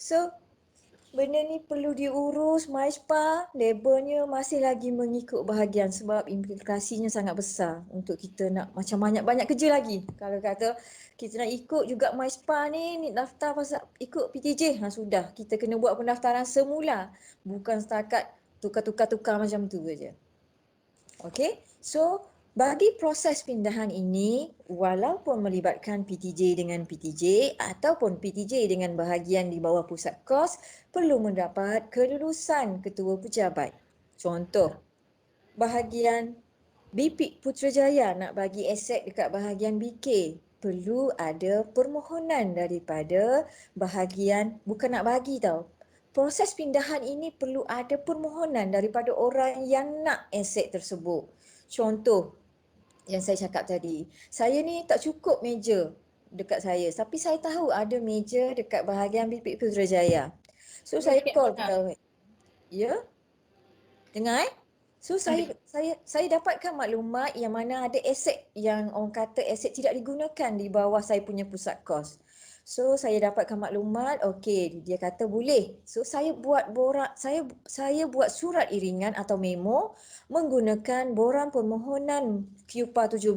So benda ni perlu diurus, MySpa labelnya masih lagi mengikut bahagian sebab implikasinya sangat besar untuk kita nak macam banyak kerja lagi. Kalau kata kita nak ikut juga MySpa ni daftar pasal ikut PTJ, sudah kita kena buat pendaftaran semula, bukan setakat tukar-tukar macam tu saja. Okey, so bagi proses pindahan ini, walaupun melibatkan PTJ dengan PTJ ataupun PTJ dengan bahagian di bawah pusat kos, perlu mendapat kelulusan ketua pejabat. Contoh, bahagian BP Putrajaya nak bagi aset dekat bahagian BK, perlu ada permohonan daripada bahagian, bukan nak bagi tau. Proses pindahan ini perlu ada permohonan daripada orang yang nak aset tersebut. Contoh yang saya cakap tadi, saya ni tak cukup meja dekat saya, tapi saya tahu ada meja dekat bahagian BP Putrajaya. So saya call pegawai. Ya? Dengar So saya dapatkan maklumat yang mana ada aset yang orang kata aset tidak digunakan di bawah saya punya pusat kos. So saya dapatkan maklumat, okey, dia kata boleh. So saya buat saya buat surat iringan atau memo menggunakan borang permohonan QPA 17.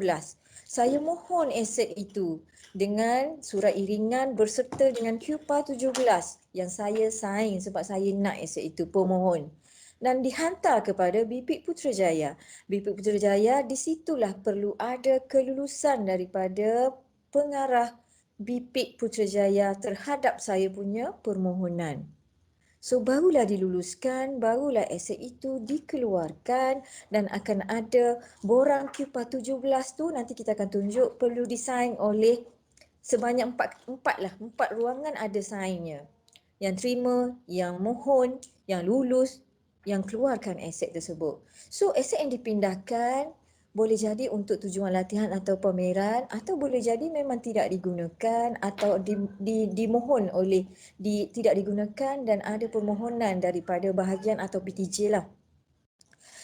Saya mohon aset itu dengan surat iringan berserta dengan QPA 17 yang saya sign sebab saya nak aset itu, pemohon, dan dihantar kepada BP Putrajaya. BP Putrajaya, di situlah perlu ada kelulusan daripada pengarah BP Putrajaya terhadap saya punya permohonan. So barulah diluluskan, barulah aset itu dikeluarkan dan akan ada borang QPA 17 tu nanti kita akan tunjuk perlu disign oleh sebanyak empat ruangan ada signnya. Yang terima, yang mohon, yang lulus, yang keluarkan aset tersebut. So aset yang dipindahkan boleh jadi untuk tujuan latihan atau pameran atau boleh jadi memang tidak digunakan atau dimohon oleh tidak digunakan dan ada permohonan daripada bahagian atau PTJ lah.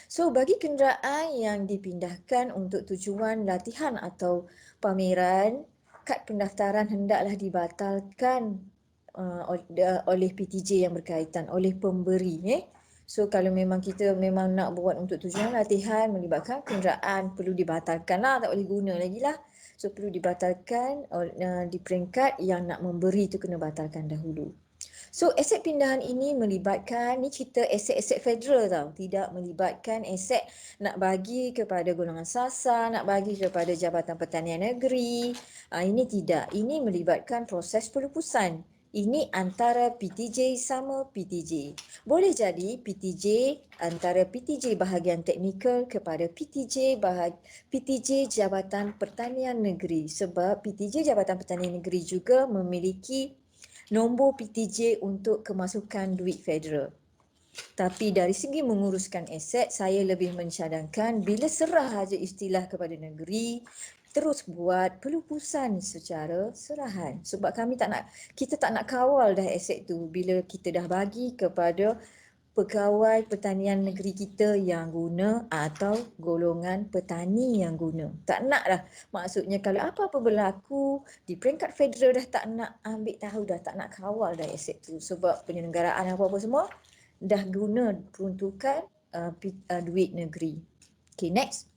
So bagi kenderaan yang dipindahkan untuk tujuan latihan atau pameran, kad pendaftaran hendaklah dibatalkan oleh PTJ yang berkaitan, oleh pemberi. So kalau memang kita memang nak buat untuk tujuan latihan melibatkan kenderaan, perlu dibatalkan lah, tak boleh guna lagi lah. So perlu dibatalkan di peringkat yang nak memberi tu kena batalkan dahulu. So aset pindahan ini melibatkan, ni cerita aset-aset federal tau, tidak melibatkan aset nak bagi kepada golongan sasar, nak bagi kepada Jabatan Pertanian Negeri. Ini tidak, ini melibatkan proses pelupusan. Ini antara PTJ sama PTJ. Boleh jadi PTJ antara PTJ bahagian teknikal kepada PTJ Jabatan Pertanian Negeri, sebab PTJ Jabatan Pertanian Negeri juga memiliki nombor PTJ untuk kemasukan duit federal. Tapi dari segi menguruskan aset, saya lebih mencadangkan bila serah aja istilah kepada negeri, terus buat pelupusan secara serahan. Sebab kita tak nak kawal dah aset tu bila kita dah bagi kepada pegawai pertanian negeri kita yang guna atau golongan petani yang guna. Tak nak dah. Maksudnya kalau apa-apa berlaku di peringkat federal dah tak nak ambil tahu dah, tak nak kawal dah aset tu. Sebab penyelenggaraan apa-apa semua dah guna peruntukan duit negeri. Okay, next.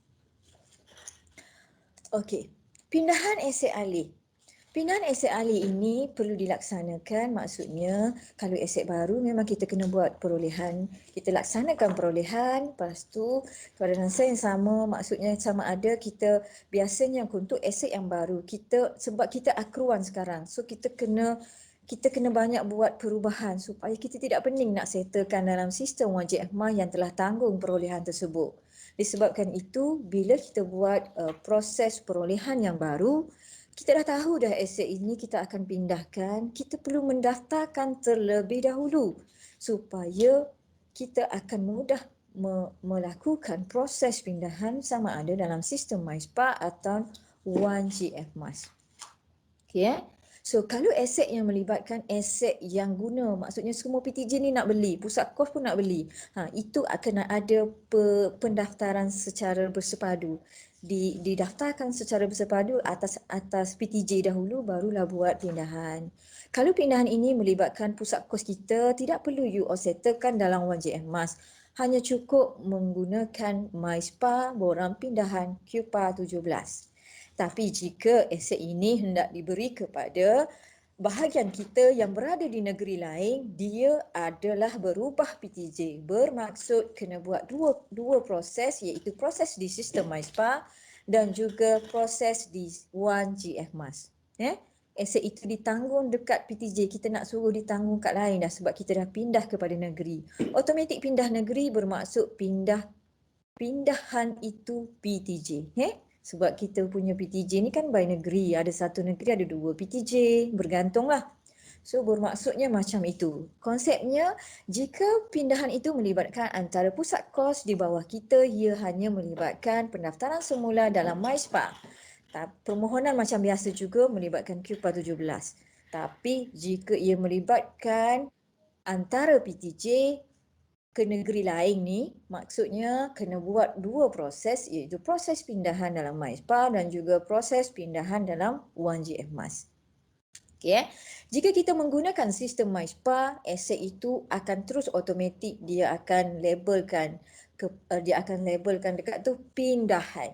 Okay, pindahan aset alih. Pindahan aset alih ini perlu dilaksanakan, maksudnya kalau aset baru memang kita kena buat perolehan, kita laksanakan perolehan, lepas tu pada masa yang sama, maksudnya sama ada kita biasanya untuk aset yang baru, sebab kita akruan sekarang, so kita kena banyak buat perubahan supaya kita tidak pening nak settlekan dalam sistem wajib akhmah yang telah tanggung perolehan tersebut. Disebabkan itu, bila kita buat proses perolehan yang baru, kita dah tahu dah aset ini kita akan pindahkan, kita perlu mendaftarkan terlebih dahulu supaya kita akan mudah melakukan proses pindahan sama ada dalam sistem MySpa atau 1GF Mas. Okay, So kalau aset yang melibatkan aset yang guna, maksudnya semua PTJ ni nak beli, pusat kos pun nak beli. Itu akan ada pendaftaran secara bersepadu. Didaftarkan secara bersepadu atas PTJ dahulu, barulah buat pindahan. Kalau pindahan ini melibatkan pusat kos kita, tidak perlu you all settlekan dalam Wan JF Mas. Hanya cukup menggunakan MySpa borang pindahan QPA 17. Tapi jika aset ini hendak diberi kepada bahagian kita yang berada di negeri lain, dia adalah berubah PTJ. Bermaksud kena buat dua proses, iaitu proses di sistem MySpa dan juga proses di Wan JF Mas. Aset itu ditanggung dekat PTJ, kita nak suruh ditanggung kat lain dah sebab kita dah pindah kepada negeri. Automatik pindah negeri bermaksud pindahan itu PTJ. Sebab kita punya PTJ ni kan by negeri. Ada satu negeri ada dua PTJ. Bergantunglah. So bermaksudnya macam itu. Konsepnya jika pindahan itu melibatkan antara pusat kos di bawah kita, ia hanya melibatkan pendaftaran semula dalam MySpa. Permohonan macam biasa juga melibatkan QPA 17. Tapi jika ia melibatkan antara PTJ ke negeri lain ni, maksudnya kena buat dua proses, iaitu proses pindahan dalam MySpa dan juga proses pindahan dalam Wan JF Mas. Okay. Jika kita menggunakan sistem MySpa, aset itu akan terus automatik dia akan labelkan dekat tu pindahan.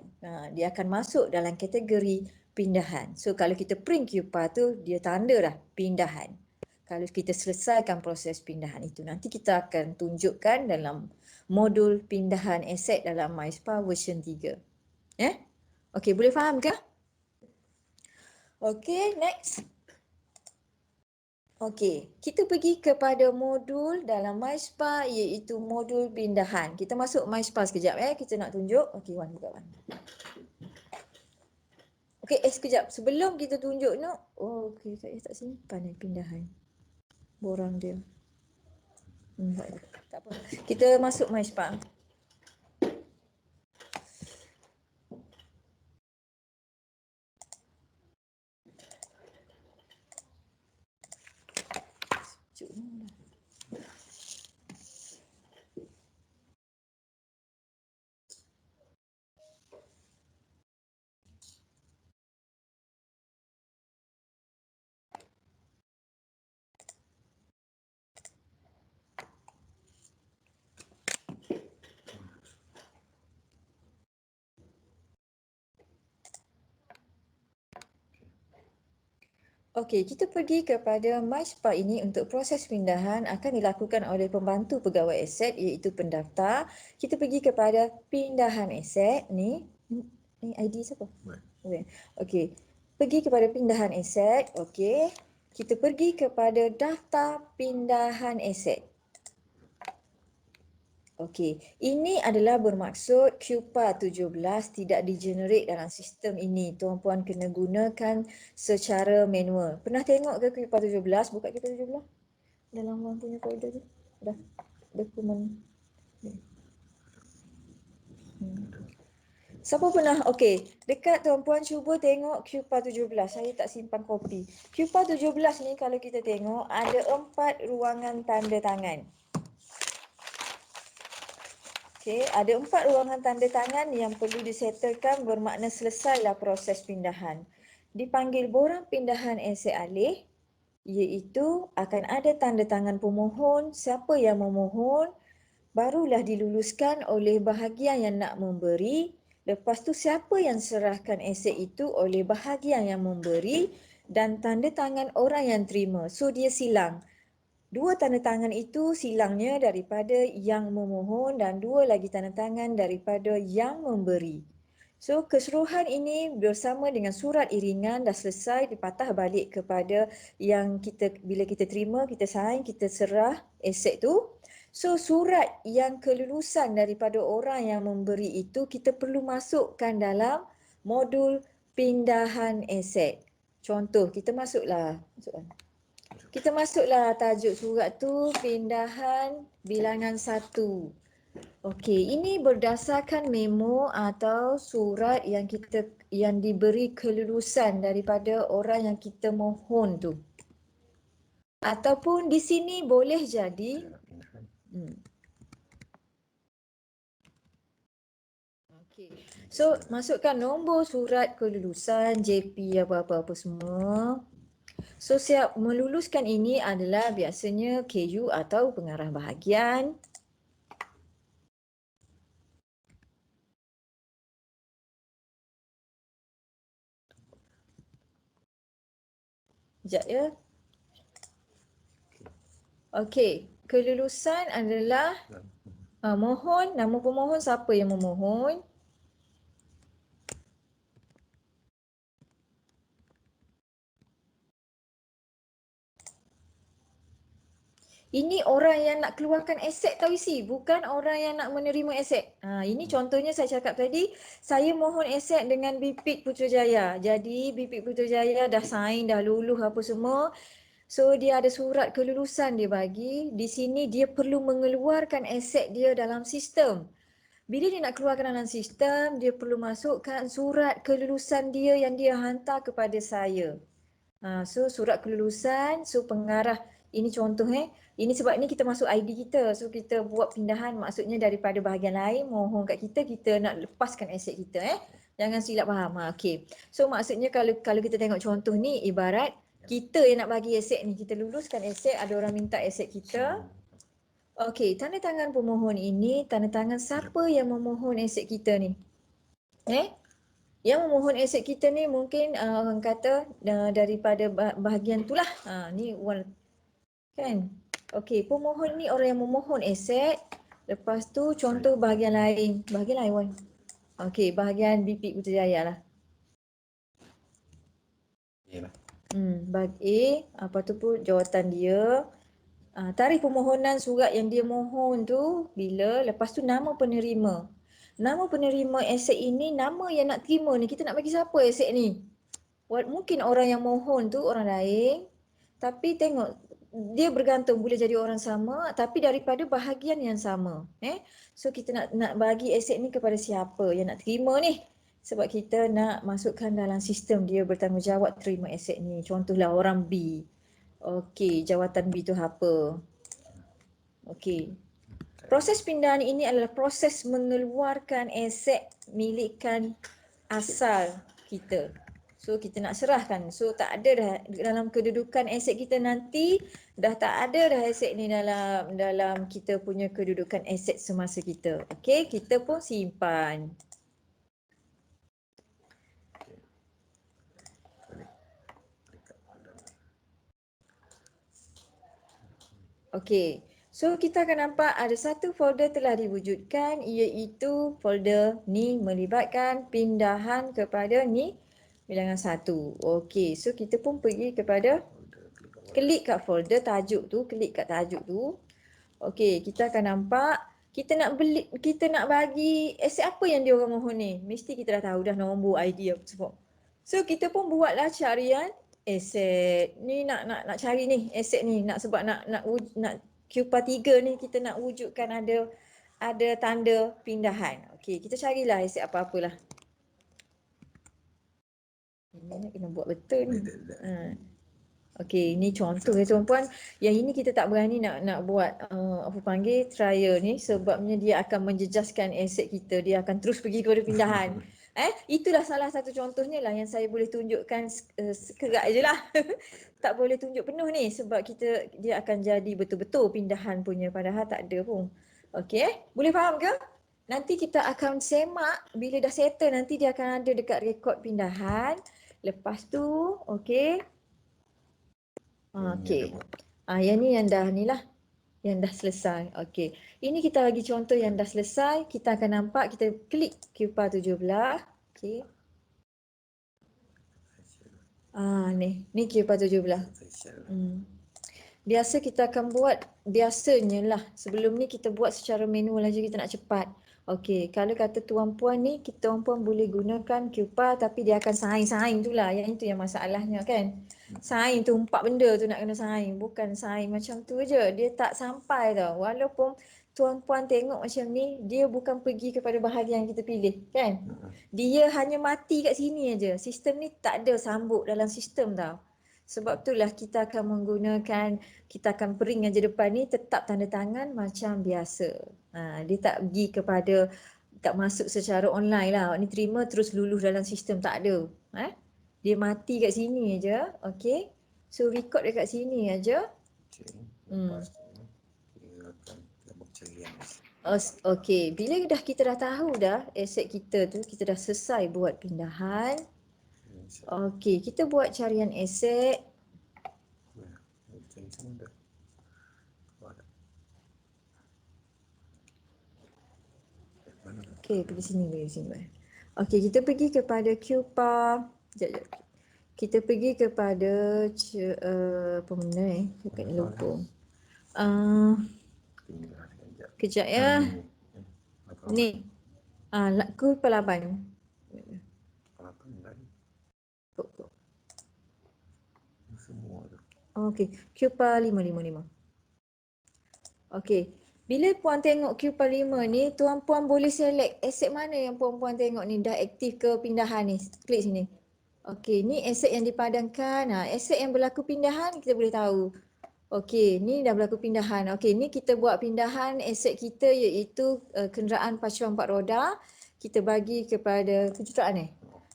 Dia akan masuk dalam kategori pindahan. So kalau kita print QPA tu, dia tanda dah pindahan. Kalau kita selesaikan proses pindahan itu, nanti kita akan tunjukkan dalam modul pindahan aset dalam MySpa version 3. Okey, boleh faham ke? Okey, next. Okey, kita pergi kepada modul dalam MySpa iaitu modul pindahan. Kita masuk MySpa sekejap kita nak tunjuk. Okey, Wan buka Wan. Okey, sekejap. Sebelum kita tunjuk no. Okey, saya tak simpan pindahan. Borang dia. Tak apa. Kita masuk MySpa. Okey, kita pergi kepada MySpa ini untuk proses pindahan akan dilakukan oleh pembantu pegawai aset iaitu pendaftar. Kita pergi kepada pindahan aset ni ID siapa? Okey. Pergi kepada pindahan aset. Okey. Kita pergi kepada daftar pindahan aset. Okey, ini adalah bermaksud QPA 17 tidak digenerate dalam sistem ini. Tuan-puan kena gunakan secara manual. Pernah tengok ke QPA 17? Buka QPA 17. Dalam Wan punya folder tu. Dah. Dokumen. Siapa pernah? Okey, dekat tuan-puan cuba tengok QPA 17. Saya tak simpan kopi. QPA 17 ni kalau kita tengok ada 4 ruangan tanda tangan. Okey, ada 4 ruangan tanda tangan yang perlu disettlekan bermakna selesailah proses pindahan. Dipanggil borang pindahan aset alih, iaitu akan ada tanda tangan pemohon, siapa yang memohon, barulah diluluskan oleh bahagian yang nak memberi. Lepas tu siapa yang serahkan aset itu oleh bahagian yang memberi dan tanda tangan orang yang terima. So dia silang. 2 tanda tangan itu silangnya daripada yang memohon dan 2 lagi tanda tangan daripada yang memberi. So keseluruhan ini bersama dengan surat iringan dah selesai dipatah balik kepada yang kita bila kita terima, kita sign, kita serah aset tu. So surat yang kelulusan daripada orang yang memberi itu kita perlu masukkan dalam modul pindahan aset. Contoh kita masuklah tajuk surat tu pindahan bilangan 1. Okey, ini berdasarkan memo atau surat yang diberi kelulusan daripada orang yang kita mohon tu. Ataupun di sini boleh jadi Okey. So masukkan nombor surat kelulusan, JP apa-apa semua. So siap meluluskan ini adalah biasanya KU atau pengarah bahagian. Sekejap ya. Okey, kelulusan adalah mohon, nama pemohon siapa yang memohon. Ini orang yang nak keluarkan aset tau isi, bukan orang yang nak menerima aset. Ini contohnya saya cakap tadi, saya mohon aset dengan Bipik Putrajaya. Jadi Bipik Putrajaya dah sign, dah luluh apa semua. So dia ada surat kelulusan dia bagi. Di sini dia perlu mengeluarkan aset dia dalam sistem. Bila dia nak keluarkan dalam sistem, dia perlu masukkan surat kelulusan dia yang dia hantar kepada saya. So surat kelulusan, so pengarah, ini contoh ini sebab ni kita masuk ID kita. So kita buat pindahan maksudnya daripada bahagian lain mohon kat kita, kita nak lepaskan aset kita Jangan silap faham. Okey. So maksudnya kalau kita tengok contoh ni ibarat kita yang nak bagi aset ni, kita luluskan aset, ada orang minta aset kita. Okey, tanda tangan pemohon ini, tanda tangan siapa yang memohon aset kita ni? Yang memohon aset kita ni mungkin orang kata daripada bahagian tu lah. Ni kan. Okey, pemohon ni orang yang memohon aset. Lepas tu contoh bahagian lain. Bahagian lain Wan. Okey, bahagian Bipik Putrajaya lah. Bag A, apa tu pun jawatan dia. Tarikh permohonan surat yang dia mohon tu bila, lepas tu nama penerima. Nama penerima aset ini, nama yang nak terima ni, kita nak bagi siapa aset ni? Mungkin orang yang mohon tu orang lain, tapi tengok dia bergantung boleh jadi orang sama tapi daripada bahagian yang sama. So kita nak bagi aset ni kepada siapa yang nak terima ni? Sebab kita nak masukkan dalam sistem dia bertanggungjawab terima aset ni. Contohlah orang B. Okey, jawatan B tu apa? Okey. Proses pindahan ini adalah proses mengeluarkan aset milikan asal kita. So kita nak serahkan. So tak ada dah dalam kedudukan aset kita nanti, dah tak ada dah aset ni dalam kita punya kedudukan aset semasa kita. Okey, kita pun simpan. Okey. So kita akan nampak ada satu folder telah diwujudkan, iaitu folder ni melibatkan pindahan kepada ni bilangan 1. Okey, so kita pun pergi kepada klik kat folder tajuk tu, klik kat tajuk tu. Okey, kita akan nampak kita nak bagi aset apa yang dia orang mohon ni. Mesti kita dah tahu dah nombor ID apa semua. So kita pun buatlah carian aset. Ni nak cari ni aset ni, sebab nak QPA 3 ni kita nak wujudkan ada tanda pindahan. Okey, kita carilah aset apa-apalah. Ini kena buat betul ni. Okey, ini contoh ya tuan-puan. Yang ini kita tak berani nak buat trial ni sebabnya dia akan menjejaskan aset kita. Dia akan terus pergi kepada pindahan. Itulah salah satu contohnya lah yang saya boleh tunjukkan sekerat je lah. Tak boleh tunjuk penuh ni sebab dia akan jadi betul-betul pindahan punya padahal tak ada pun. Okey, boleh faham ke? Nanti kita akan semak bila dah settle, nanti dia akan ada dekat rekod pindahan. Lepas tu, okey. Okey. Yang ni yang dah ni lah. Yang dah selesai. Okey. Ini kita bagi contoh yang dah selesai. Kita akan nampak, kita klik QPA 17. Okey. Ni QPA 17. Biasa kita akan buat, biasanya lah. Sebelum ni kita buat secara manual aja, kita nak cepat. Okey, kalau kata tuan-puan ni, tuan-puan boleh gunakan QPA tapi dia akan sign tu lah. Yang itu yang masalahnya kan. Sign tu 4 benda tu nak kena sign. Bukan sign macam tu je. Dia tak sampai tau. Walaupun tuan-puan tengok macam ni, dia bukan pergi kepada bahagian yang kita pilih, kan? Dia hanya mati kat sini aja. Sistem ni tak ada sambuk dalam sistem tau. Sebab itulah kita akan menggunakan, kita akan pering aja depan ni tetap tanda tangan macam biasa. Dia tak pergi kepada, tak masuk secara online lah. Awak ni terima terus luluh dalam sistem, tak ada. Dia mati kat sini aja. Okay. So record dekat sini aja. Lepas tu dia akan buat carian. Okay, bila kita dah tahu dah aset kita tu, kita dah selesai buat pindahan. Okay, kita buat carian aset. Okay, pergi sini. Okay, kita pergi kepada QPA. Sekejap. Kita pergi kepada apa benda Dekat ni lupa. Kejap ya. Ni. QPA 8. Semua tu. Okay, QPA 555. Okay. Bila puan tengok QPA 5 ni, tuan-puan boleh select aset mana yang puan-puan tengok ni dah aktif ke pindahan ni. Klik sini. Okey, ni aset yang dipadankan. Aset yang berlaku pindahan kita boleh tahu. Okey, ni dah berlaku pindahan. Okey, ni kita buat pindahan aset kita iaitu kenderaan pacuan 4 roda. Kita bagi kepada kejutaan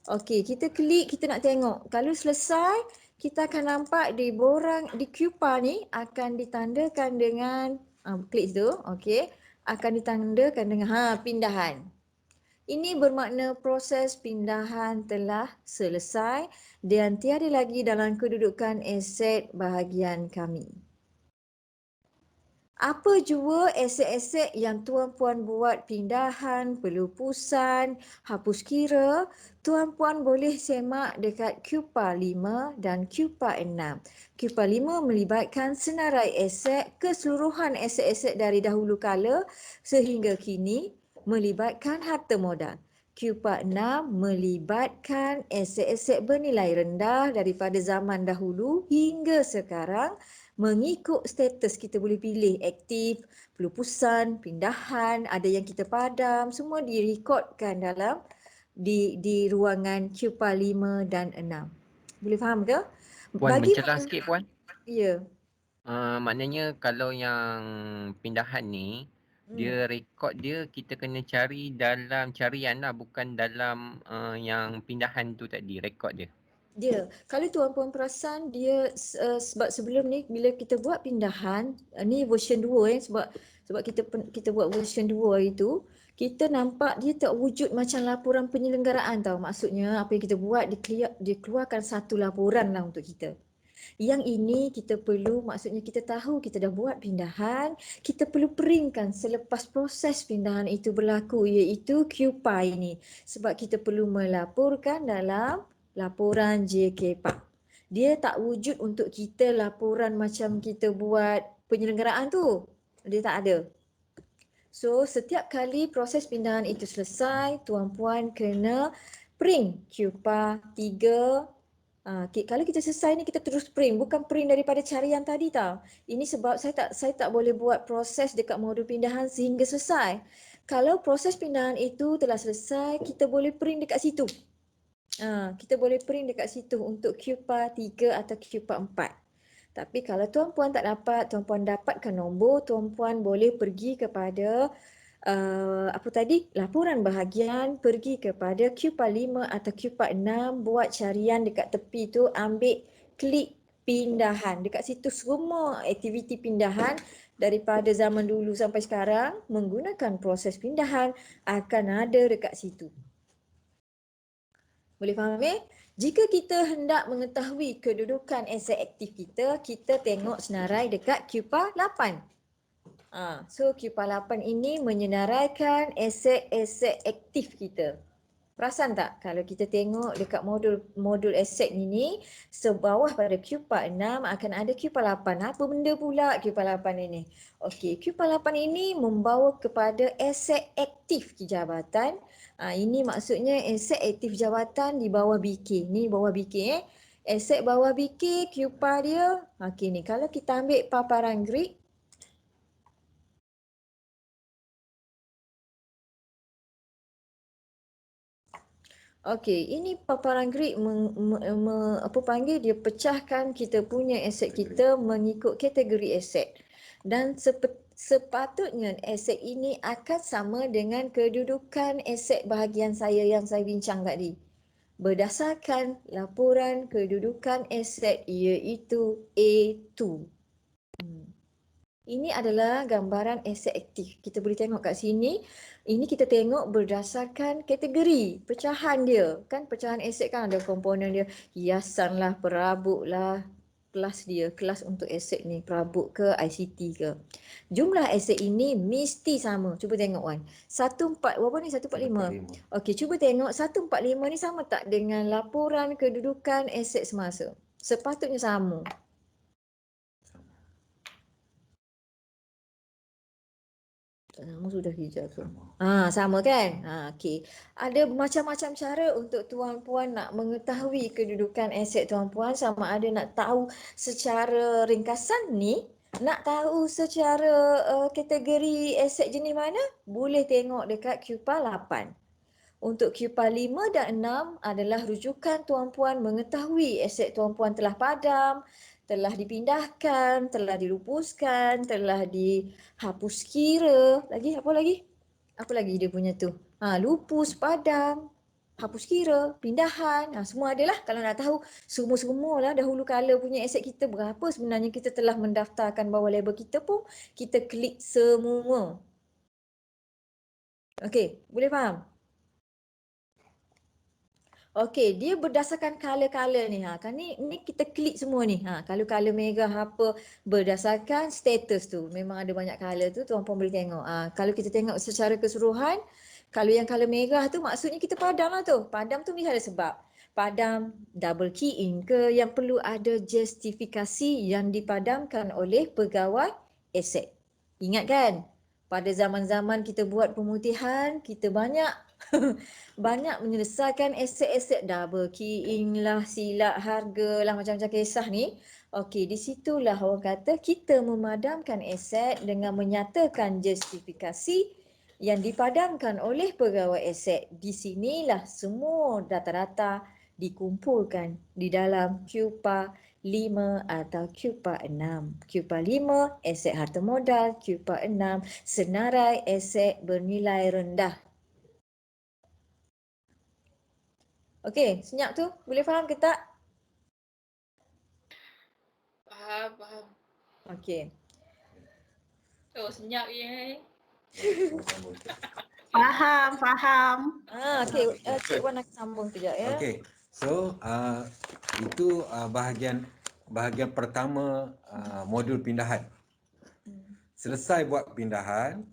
Okey, kita klik, kita nak tengok. Kalau selesai, kita akan nampak di borang di QPA ni akan ditandakan dengan klik situ. Okey, akan ditandakan dengan pindahan. Ini bermakna proses pindahan telah selesai dan tiada lagi dalam kedudukan aset bahagian kami. Apa jua aset-aset yang tuan-puan buat pindahan, pelupusan, hapus kira, tuan-puan boleh semak dekat QPA 5 dan QPA 6. QPA 5 melibatkan senarai aset keseluruhan aset-aset dari dahulu kala sehingga kini melibatkan harta modal. QPA 6 melibatkan aset-aset bernilai rendah daripada zaman dahulu hingga sekarang. Mengikut status kita boleh pilih aktif, pelupusan, pindahan, ada yang kita padam, semua direkodkan dalam di ruangan QPA 5 dan 6. Boleh faham ke? Puan mencelah sikit puan. Ya. Maknanya kalau yang pindahan ni dia rekod dia kita kena cari dalam carian lah, bukan dalam yang pindahan tu tadi rekod dia. Dia, kalau tuan-puan perasan dia sebab sebelum ni bila kita buat pindahan, ni version 2 sebab kita buat version 2 itu, kita nampak dia tak wujud macam laporan penyelenggaraan tau. Maksudnya apa yang kita buat dia keluarkan satu laporan lah untuk kita. Yang ini kita perlu, maksudnya kita tahu kita dah buat pindahan, kita perlu peringkan selepas proses pindahan itu berlaku iaitu QPA ini. Sebab kita perlu melaporkan dalam laporan JKPA. Dia tak wujud untuk kita laporan macam kita buat penyelenggaraan tu. Dia tak ada. So, setiap kali proses pindahan itu selesai, tuan-puan kena print QPA 3. Kalau kita selesai ni kita terus print, bukan print daripada carian tadi tau. Ini sebab saya tak boleh buat proses dekat modul pindahan sehingga selesai. Kalau proses pindahan itu telah selesai, kita boleh print dekat situ. Kita boleh print dekat situ untuk QPA 3 atau QPA 4. Tapi kalau tuan-puan tak dapat, tuan-puan dapatkan nombor, tuan-puan boleh pergi kepada laporan bahagian, pergi kepada QPA 5 atau QPA 6, buat carian dekat tepi tu, ambil klik pindahan. Dekat situ semua aktiviti pindahan daripada zaman dulu sampai sekarang menggunakan proses pindahan akan ada dekat situ. Boleh faham Jika kita hendak mengetahui kedudukan aset aktif kita, kita tengok senarai dekat QPA 8. So QPA 8 ini menyenaraikan aset-aset aktif kita. Perasan tak kalau kita tengok dekat modul aset ini, sebawah pada QPA 6 akan ada QPA 8. Apa benda pula QPA 8 ini? Okey, QPA 8 ini membawa kepada aset aktif jabatan. Ini maksudnya aset aktif jabatan di bawah BK. Ni bawah BK Aset bawah BK, QPA dia. Okey ni, kalau kita ambil paparan grid, Okey, ini paparan grid apa panggil, dia pecahkan kita punya aset kita mengikut kategori aset. Dan sepatutnya aset ini akan sama dengan kedudukan aset bahagian saya yang saya bincang tadi. Berdasarkan laporan kedudukan aset iaitu A2. Ini adalah gambaran aset aktif. Kita boleh tengok kat sini. Ini kita tengok berdasarkan kategori pecahan dia. Kan pecahan aset kan ada komponen dia. Hiasan lah, perabot lah, kelas dia. Kelas untuk aset ni. Perabot ke, ICT ke. Jumlah aset ini mesti sama. Cuba tengok Wan. 14, berapa ni? 145. 145. Okey, cuba tengok 145 ni sama tak dengan laporan kedudukan aset semasa? Sepatutnya sama. Nama sudah hijau tu. Sama kan? Okey. Ada macam-macam cara untuk tuan-puan nak mengetahui kedudukan aset tuan-puan, sama ada nak tahu secara ringkasan ni, nak tahu secara kategori aset jenis mana, boleh tengok dekat QPA 8. Untuk QPA 5 dan 6 adalah rujukan tuan-puan mengetahui aset tuan-puan telah padam, telah dipindahkan, telah dilupuskan, telah dihapus kira. Lagi apa lagi? Apa lagi dia punya tu? Lupus, padam, hapus kira, pindahan. Semua adalah kalau nak tahu semua-semua lah dahulu kala punya aset kita berapa sebenarnya kita telah mendaftarkan bawah label kita pun kita klik semua. Okey, boleh faham? Okey, dia berdasarkan color-color ni. Kan ni kita klik semua ni. Kalau color merah apa berdasarkan status tu. Memang ada banyak color tu tuan-puan boleh tengok. Kalau kita tengok secara keseluruhan, kalau yang color merah tu maksudnya kita padam lah tu. Padam tu mesti ada sebab. Padam double key in ke yang perlu ada justifikasi yang dipadamkan oleh pegawai aset. Ingat kan? Pada zaman-zaman kita buat pemutihan, kita banyak menyelesaikan aset-aset double keying lah, silap harga lah, macam-macam kisah ni. Okey, di situlah orang kata kita memadamkan aset dengan menyatakan justifikasi yang dipadamkan oleh pegawai aset. Di sinilah semua data-data dikumpulkan di dalam QPA 5 atau QPA 6. QPA 5 aset harta modal, QPA 6 senarai aset bernilai rendah. Okey, senyap tu boleh faham ke tak? Faham. Okey. Oh, senyap je. Faham. Okey, Cik Wan nak sambung kejap ya. Okey. So itu bahagian pertama modul pindahan. Selesai buat pindahan,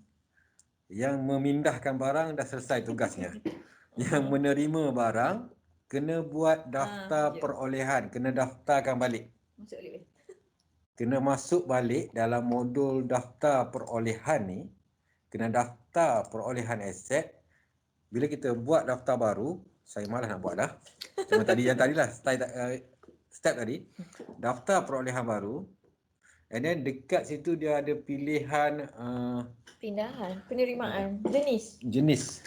yang memindahkan barang dah selesai tugasnya. Yang menerima barang kena buat daftar Ya. perolehan, kena daftarkan balik. Masuk balik. Kena masuk balik dalam modul daftar perolehan ni, kena daftar perolehan aset. Bila kita buat daftar baru, saya malas nak buat dah. Cuma yang tadilah step tadi, daftar perolehan baru. And then dekat situ dia ada pilihan Pindahan, penerimaan, jenis.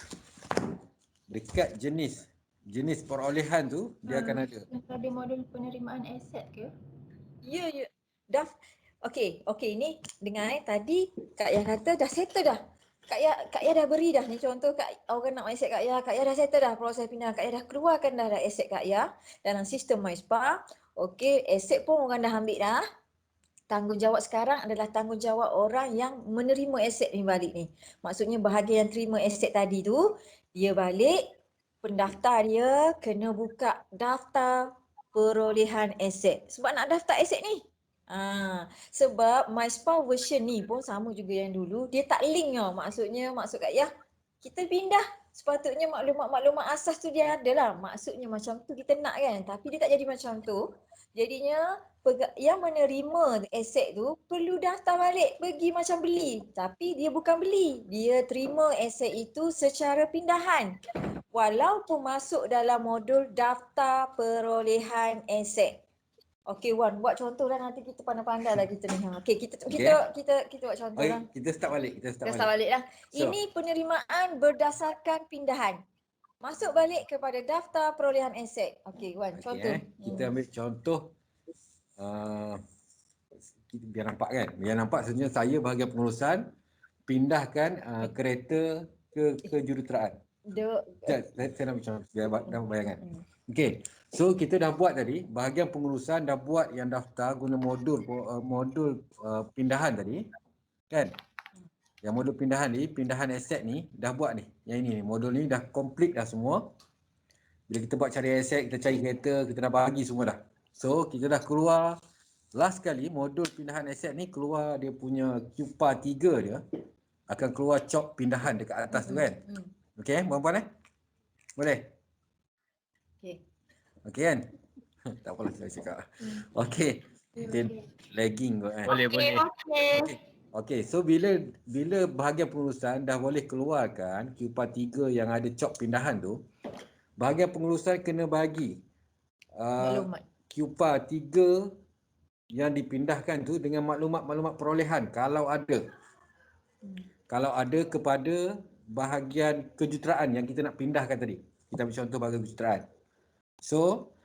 Dekat jenis perolehan tu dia akan ada. Ada modul penerimaan aset ke? Ya. Okey, ni dengar tadi Kak Yah kata dah settle dah. Kak Yah dah beri dah ni contoh orang nak aset Kak Yah dah settle dah proses pindah. Kak Yah dah keluarkan dah aset Kak Yah dalam sistem MySpa. Okey, aset pun orang dah ambil dah. Tanggungjawab sekarang adalah tanggungjawab orang yang menerima aset ni balik ni. Maksudnya bahagian yang terima aset tadi tu, dia balik, pendaftar dia kena buka daftar perolehan aset. Sebab nak daftar aset ni. Sebab MySpa version ni pun sama juga yang dulu, dia tak link tau. Maksud Kak Yah, kita pindah. Sepatutnya maklumat-maklumat asas tu dia ada lah. Maksudnya macam tu kita nak kan. Tapi dia tak jadi macam tu. Jadinya yang menerima aset tu perlu daftar balik pergi macam beli. Tapi dia bukan beli. Dia terima aset itu secara pindahan. Walaupun masuk dalam modul daftar perolehan aset. Okey Wan, buat contoh lah nanti kita pandai-pandai lah kita ni. Okey, kita buat contoh lah. Kita start balik. Kita start balik lah. Ini penerimaan berdasarkan pindahan. Masuk balik kepada daftar perolehan aset. Okey, Wan, Okey, contoh. kita ambil contoh biar nampak kan. Biar nampak sebenarnya saya bahagian pengurusan pindahkan kereta ke juruteraan. Saya nak ambil contoh biar dapat bayangan. Okey. So kita dah buat tadi, bahagian pengurusan dah buat yang daftar guna modul pindahan tadi. Kan? Yang modul pindahan ni, pindahan aset ni dah buat ni. Yang ini ni, modul ni dah complete dah semua. Bila kita buat cari aset, kita cari kereta, kita dah bagi semua dah. So kita dah keluar. Last kali modul pindahan aset ni keluar dia punya QPA 3 dia akan keluar cop pindahan dekat atas tu kan. Okey, puan-puan boleh? Okey. Okey kan? Tak apalah saya cakap. Okey. Kita lagging kot kan. Boleh. Okey. Okey, so bila bahagian pengurusan dah boleh keluarkan QPA 3 yang ada cop pindahan tu, bahagian pengurusan kena bagi Maklumat. QPA 3 yang dipindahkan tu dengan maklumat-maklumat perolehan kalau ada. Kalau ada kepada bahagian kejuruteraan yang kita nak pindahkan tadi. Kita ambil contoh bahagian kejuruteraan. So,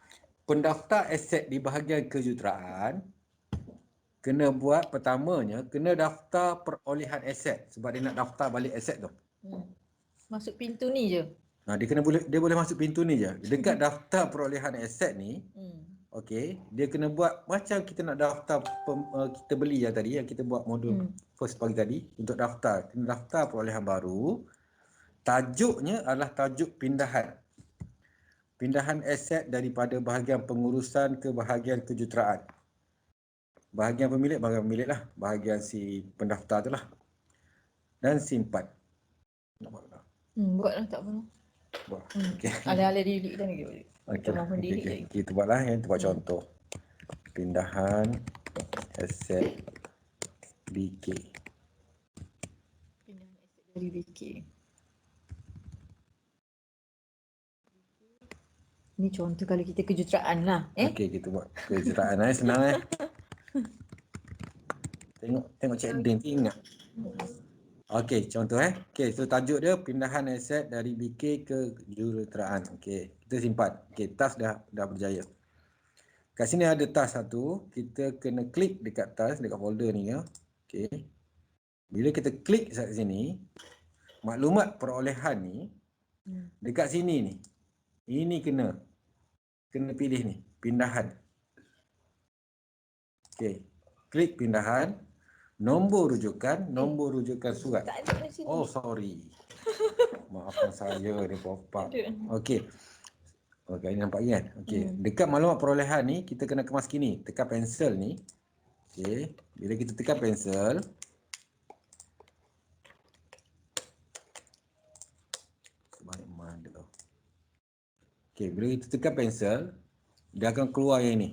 pendaftar aset di bahagian kejuruteraan kena buat pertamanya, kena daftar perolehan aset sebab dia nak daftar balik aset tu. Masuk pintu ni je. Dia boleh masuk pintu ni je. Dekat daftar perolehan aset ni, okey, dia kena buat macam kita nak daftar kita beli yang tadi yang kita buat modul first pagi tadi untuk daftar. Kena daftar perolehan baru. Tajuknya adalah tajuk pindahan. Pindahan aset daripada bahagian pengurusan ke bahagian kejuruteraan. Bahagian pemilik lah. Bahagian si pendaftar tu lah. Dan simpan. Buatlah tak apa. Buat. Okay. Ala-ala delete dah lagi. Okay. Kita buatlah yang kita buat contoh. Pindahan aset BK. Pindahan aset dari BK. Ni contoh kalau kita kejuruteraan lah. Okey, kita buat kejuruteraan senang Tengok Cik Din ingat. Okey, contoh Okey, so tajuk dia pindahan aset dari BK ke juruteraan. Okey, kita simpan. Okey, task dah berjaya. Kat sini ada task satu, kita kena klik dekat task dekat folder ni ya. Okey. Bila kita klik kat sini, maklumat perolehan ni dekat sini ni. Ini kena pilih ni, pindahan. Okey. Klik pindahan. Nombor rujukan surat. Tak ada kat sini. Oh, sorry. Maafkan saya, dia pop up. Okey. Okey, ini nampak kan? Okey. Dekat maklumat perolehan ni, kita kena kemas kini. Tekan pensel ni. Okey. Bila kita tekan pensel. Sebanyak mana? Okey, bila kita tekan pensel, dia akan keluar yang ni.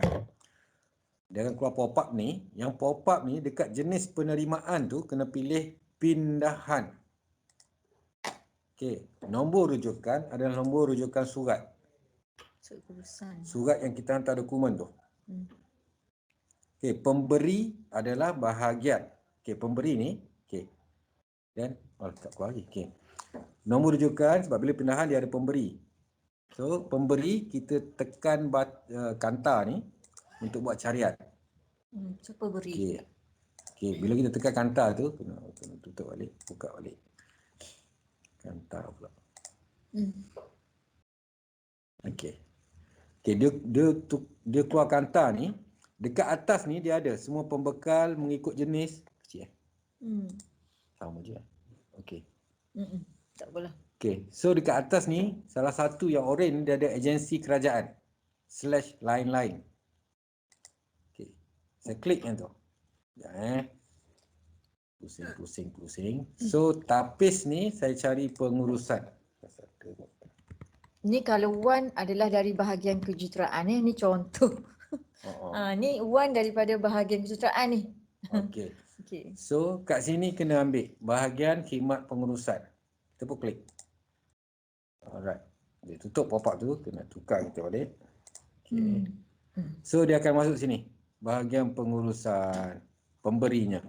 Dia akan keluar pop-up ni. Yang pop-up ni dekat jenis penerimaan tu kena pilih pindahan. Okey, nombor rujukan adalah nombor rujukan surat. Surat yang kita hantar dokumen tu. Okey, pemberi adalah bahagian. Okey, pemberi ni, okey. Dan tak keluar lagi. Okey. Nombor rujukan sebab bila pindahan dia ada pemberi. So, pemberi kita tekan kanta ni untuk buat carian. Siapa beri? Okey, bila kita tekan kanta tu kena tutup balik, buka balik. Kanta pula. Okey. Okey, dia keluar kanta ni, dekat atas ni dia ada semua pembekal mengikut jenis kecil. Sama je. Okey. Tak apalah. Okey, so dekat atas ni salah satu yang oren ni dia ada agensi kerajaan /lain-lain. Okey. Saya klik yang tu. Ya Pusing. So tapis ni saya cari pengurusan. Ni kalau Wan adalah dari bahagian kejuruteraan ni contoh. Ni Wan daripada bahagian kejuruteraan ni. Okey. Okey. So kat sini kena ambil bahagian khidmat pengurusan. Kita pun klik. Alright. Dia tutup pop-up tu, kena tukar kita balik. Okey. So dia akan masuk sini. Bahagian pengurusan pemberinya.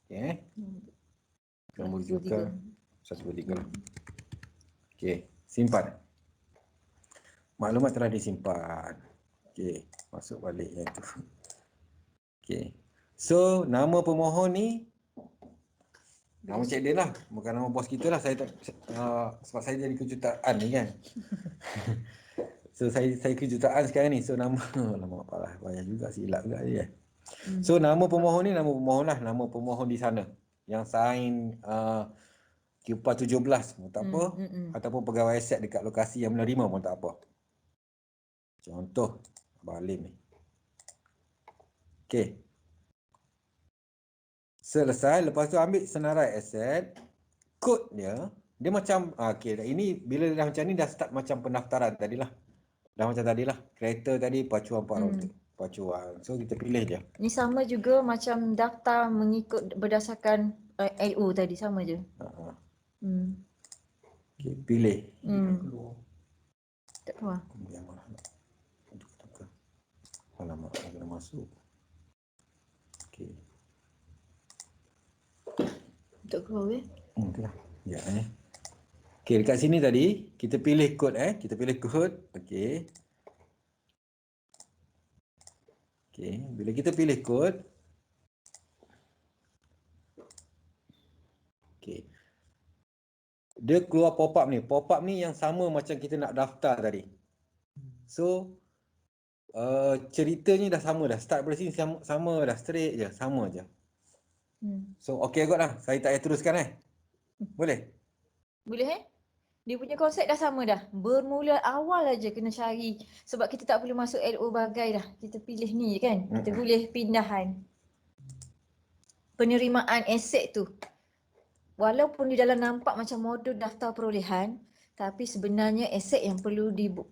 Okey. Nombor rujukan 123. Okey, simpan. Maklumat telah disimpan. Okey, masuk balik yang tu. Okey. So, nama pemohon ni nama Cik Din lah, bukan nama bos kita lah. Saya tak sebab saya jadi kejutaan ni kan. So saya kejutaan sekarang ni. So nama lama apalah, payah juga silap juga dia. So nama pemohon ni nama pemohon lah, nama pemohon di sana yang sign QPA 17 pun tak apa, ataupun pegawai aset dekat lokasi yang menerima pun tak apa. Contoh Abang Halim ni. Okey. Selesai, lepas tu ambil senarai aset, kod dia macam okey, ini bila dah macam ni dah start macam pendaftaran tadilah. Dah macam tadilah, kereta tadi pacuan 4 roda. Pacuan. So kita pilih je. Ni sama juga macam daftar mengikut berdasarkan LO tadi, sama je. Okey, pilih. Tak keluar. Yang mana? Aduh, kenapa? Alamak, tak kena masuk. Okey. Tak keluar ke? Itulah. Ya Okey, dekat sini tadi kita pilih kod kita pilih kod. Okey. Okey, bila kita pilih kod, okey. Dia keluar pop-up ni. Pop-up ni yang sama macam kita nak daftar tadi. So ceritanya dah sama dah. Start dari sini sama dah, straight je, sama je. So okey kot lah. Saya tak payah teruskan Boleh? Boleh Dia punya konsep dah sama dah. Bermula awal aja kena cari. Sebab kita tak perlu masuk LO bagai dah. Kita pilih ni je kan. Kita boleh pindahan. Penerimaan aset tu. Walaupun di dalam nampak macam modul daftar perolehan, tapi sebenarnya aset yang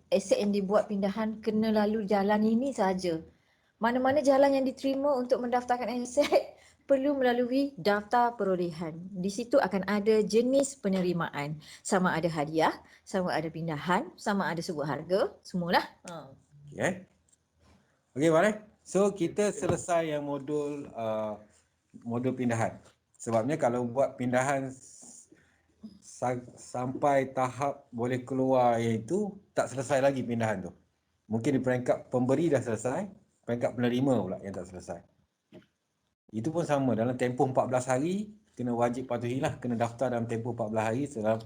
aset yang dibuat pindahan kena lalu jalan ini saja. Mana-mana jalan yang diterima untuk mendaftarkan aset perlu melalui daftar perolehan. Di situ akan ada jenis penerimaan. Sama ada hadiah, sama ada pindahan, sama ada sebuah harga, semualah. Okey. Okey, Warren. So kita selesai yang modul modul pindahan. Sebabnya kalau buat pindahan sampai tahap boleh keluar iaitu tak selesai lagi pindahan tu. Mungkin di peringkat pemberi dah selesai, peringkat penerima pula yang tak selesai. Itu pun sama, dalam tempoh 14 hari kena wajib patuhilah, kena daftar dalam tempoh 14 hari setelah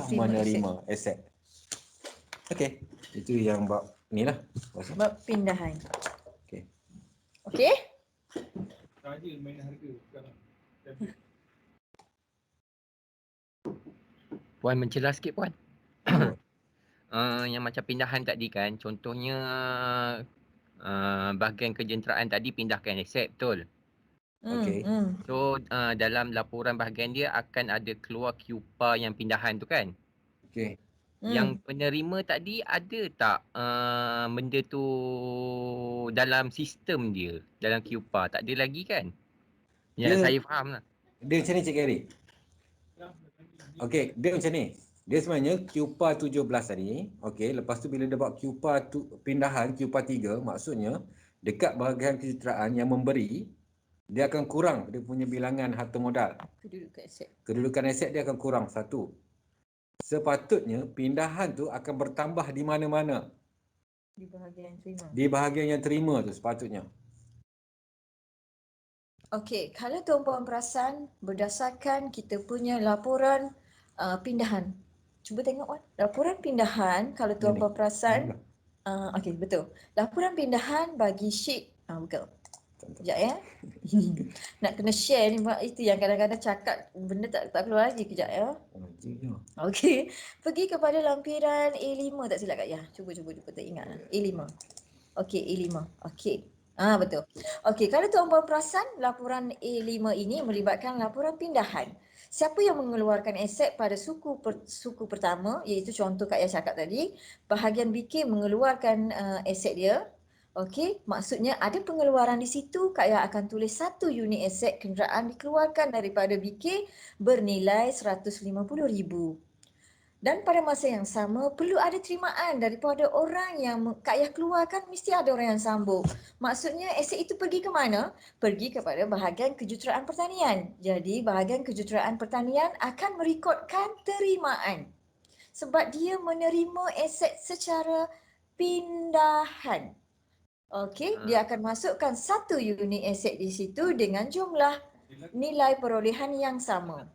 menerima aset. Okey, itu yang bab ni lah. Bab pindahan. Okey. Okey? Saja main harga sekarang. Puan mencela sikit Puan. Yang macam pindahan tadi kan, contohnya bahagian kejahteraan tadi pindahkan aset, betul? Okey. So dalam laporan bahagian dia akan ada keluar QPA yang pindahan tu kan? Okey. Yang penerima tadi ada tak benda tu dalam sistem dia, dalam QPA? Tak ada lagi kan? Yang saya faham lah. Dia macam ni Cik Gary. Okey, dia macam ni. Dia sebenarnya QPA 17 tadi, okey, lepas tu bila dia buat QPA pindahan QPA 3, maksudnya dekat bahagian kejahteraan yang memberi, dia akan kurang dia punya bilangan harta modal. Kedudukan aset dia akan kurang satu. Sepatutnya pindahan tu akan bertambah di mana-mana. Di bahagian terima. Di bahagian yang terima tu sepatutnya. Okey, kalau tuan-puan perasan berdasarkan kita punya laporan pindahan. Cuba tengok Wan. Laporan pindahan kalau tuan-puan perasan okey betul. Laporan pindahan bagi sheet buka. Sekejap ya. Nak kena share ni itu yang kadang-kadang cakap benda tak keluar lagi kejap ya. Okey. Pergi kepada lampiran A5 tak silap Kak ya. Cuba tak ingat A5. Okey A5. Okey. Betul. Okey, kalau tuan-puan perasan laporan A5 ini melibatkan laporan pindahan. Siapa yang mengeluarkan aset pada suku pertama, iaitu contoh Kak Ya cakap tadi, bahagian BK mengeluarkan aset dia. Okey, maksudnya ada pengeluaran di situ, Kak Ya akan tulis satu unit aset kenderaan dikeluarkan daripada BK bernilai RM150,000. Dan pada masa yang sama perlu ada terimaan daripada orang yang Kak Yah keluarkan, mesti ada orang yang sambung. Maksudnya aset itu pergi ke mana? Pergi kepada bahagian kejuruteraan pertanian. Jadi bahagian kejuruteraan pertanian akan merekodkan terimaan. Sebab dia menerima aset secara pindahan. Okey, dia akan masukkan satu unit aset di situ dengan jumlah nilai perolehan yang sama.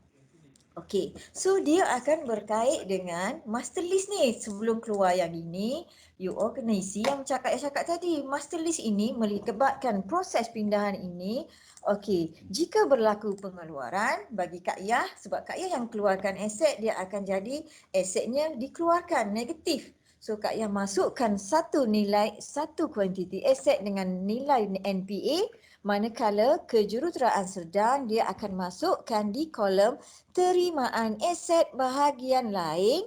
Okey, so dia akan berkait dengan master list ni. Sebelum keluar yang ini, you all kena isi yang cakap tadi. Master list ini melibatkan proses pindahan ini. Okey, jika berlaku pengeluaran bagi Kak Yah, sebab Kak Yah yang keluarkan aset, dia akan jadi asetnya dikeluarkan negatif. So Kak Yah masukkan satu nilai, satu kuantiti aset dengan nilai NPA, manakala kejuruteraan sedang dia akan masukkan di kolom terimaan aset bahagian lain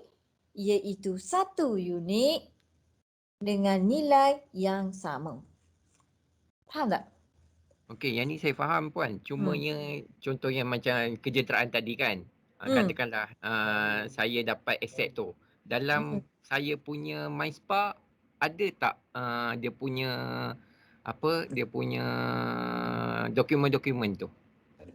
iaitu satu unit dengan nilai yang sama. Faham tak? Okey, yang ni saya faham puan. Cumanya contoh yang macam kejuruteraan tadi kan. Katakanlah saya dapat aset tu. Dalam saya punya MySpa ada tak dia punya dokumen-dokumen tu?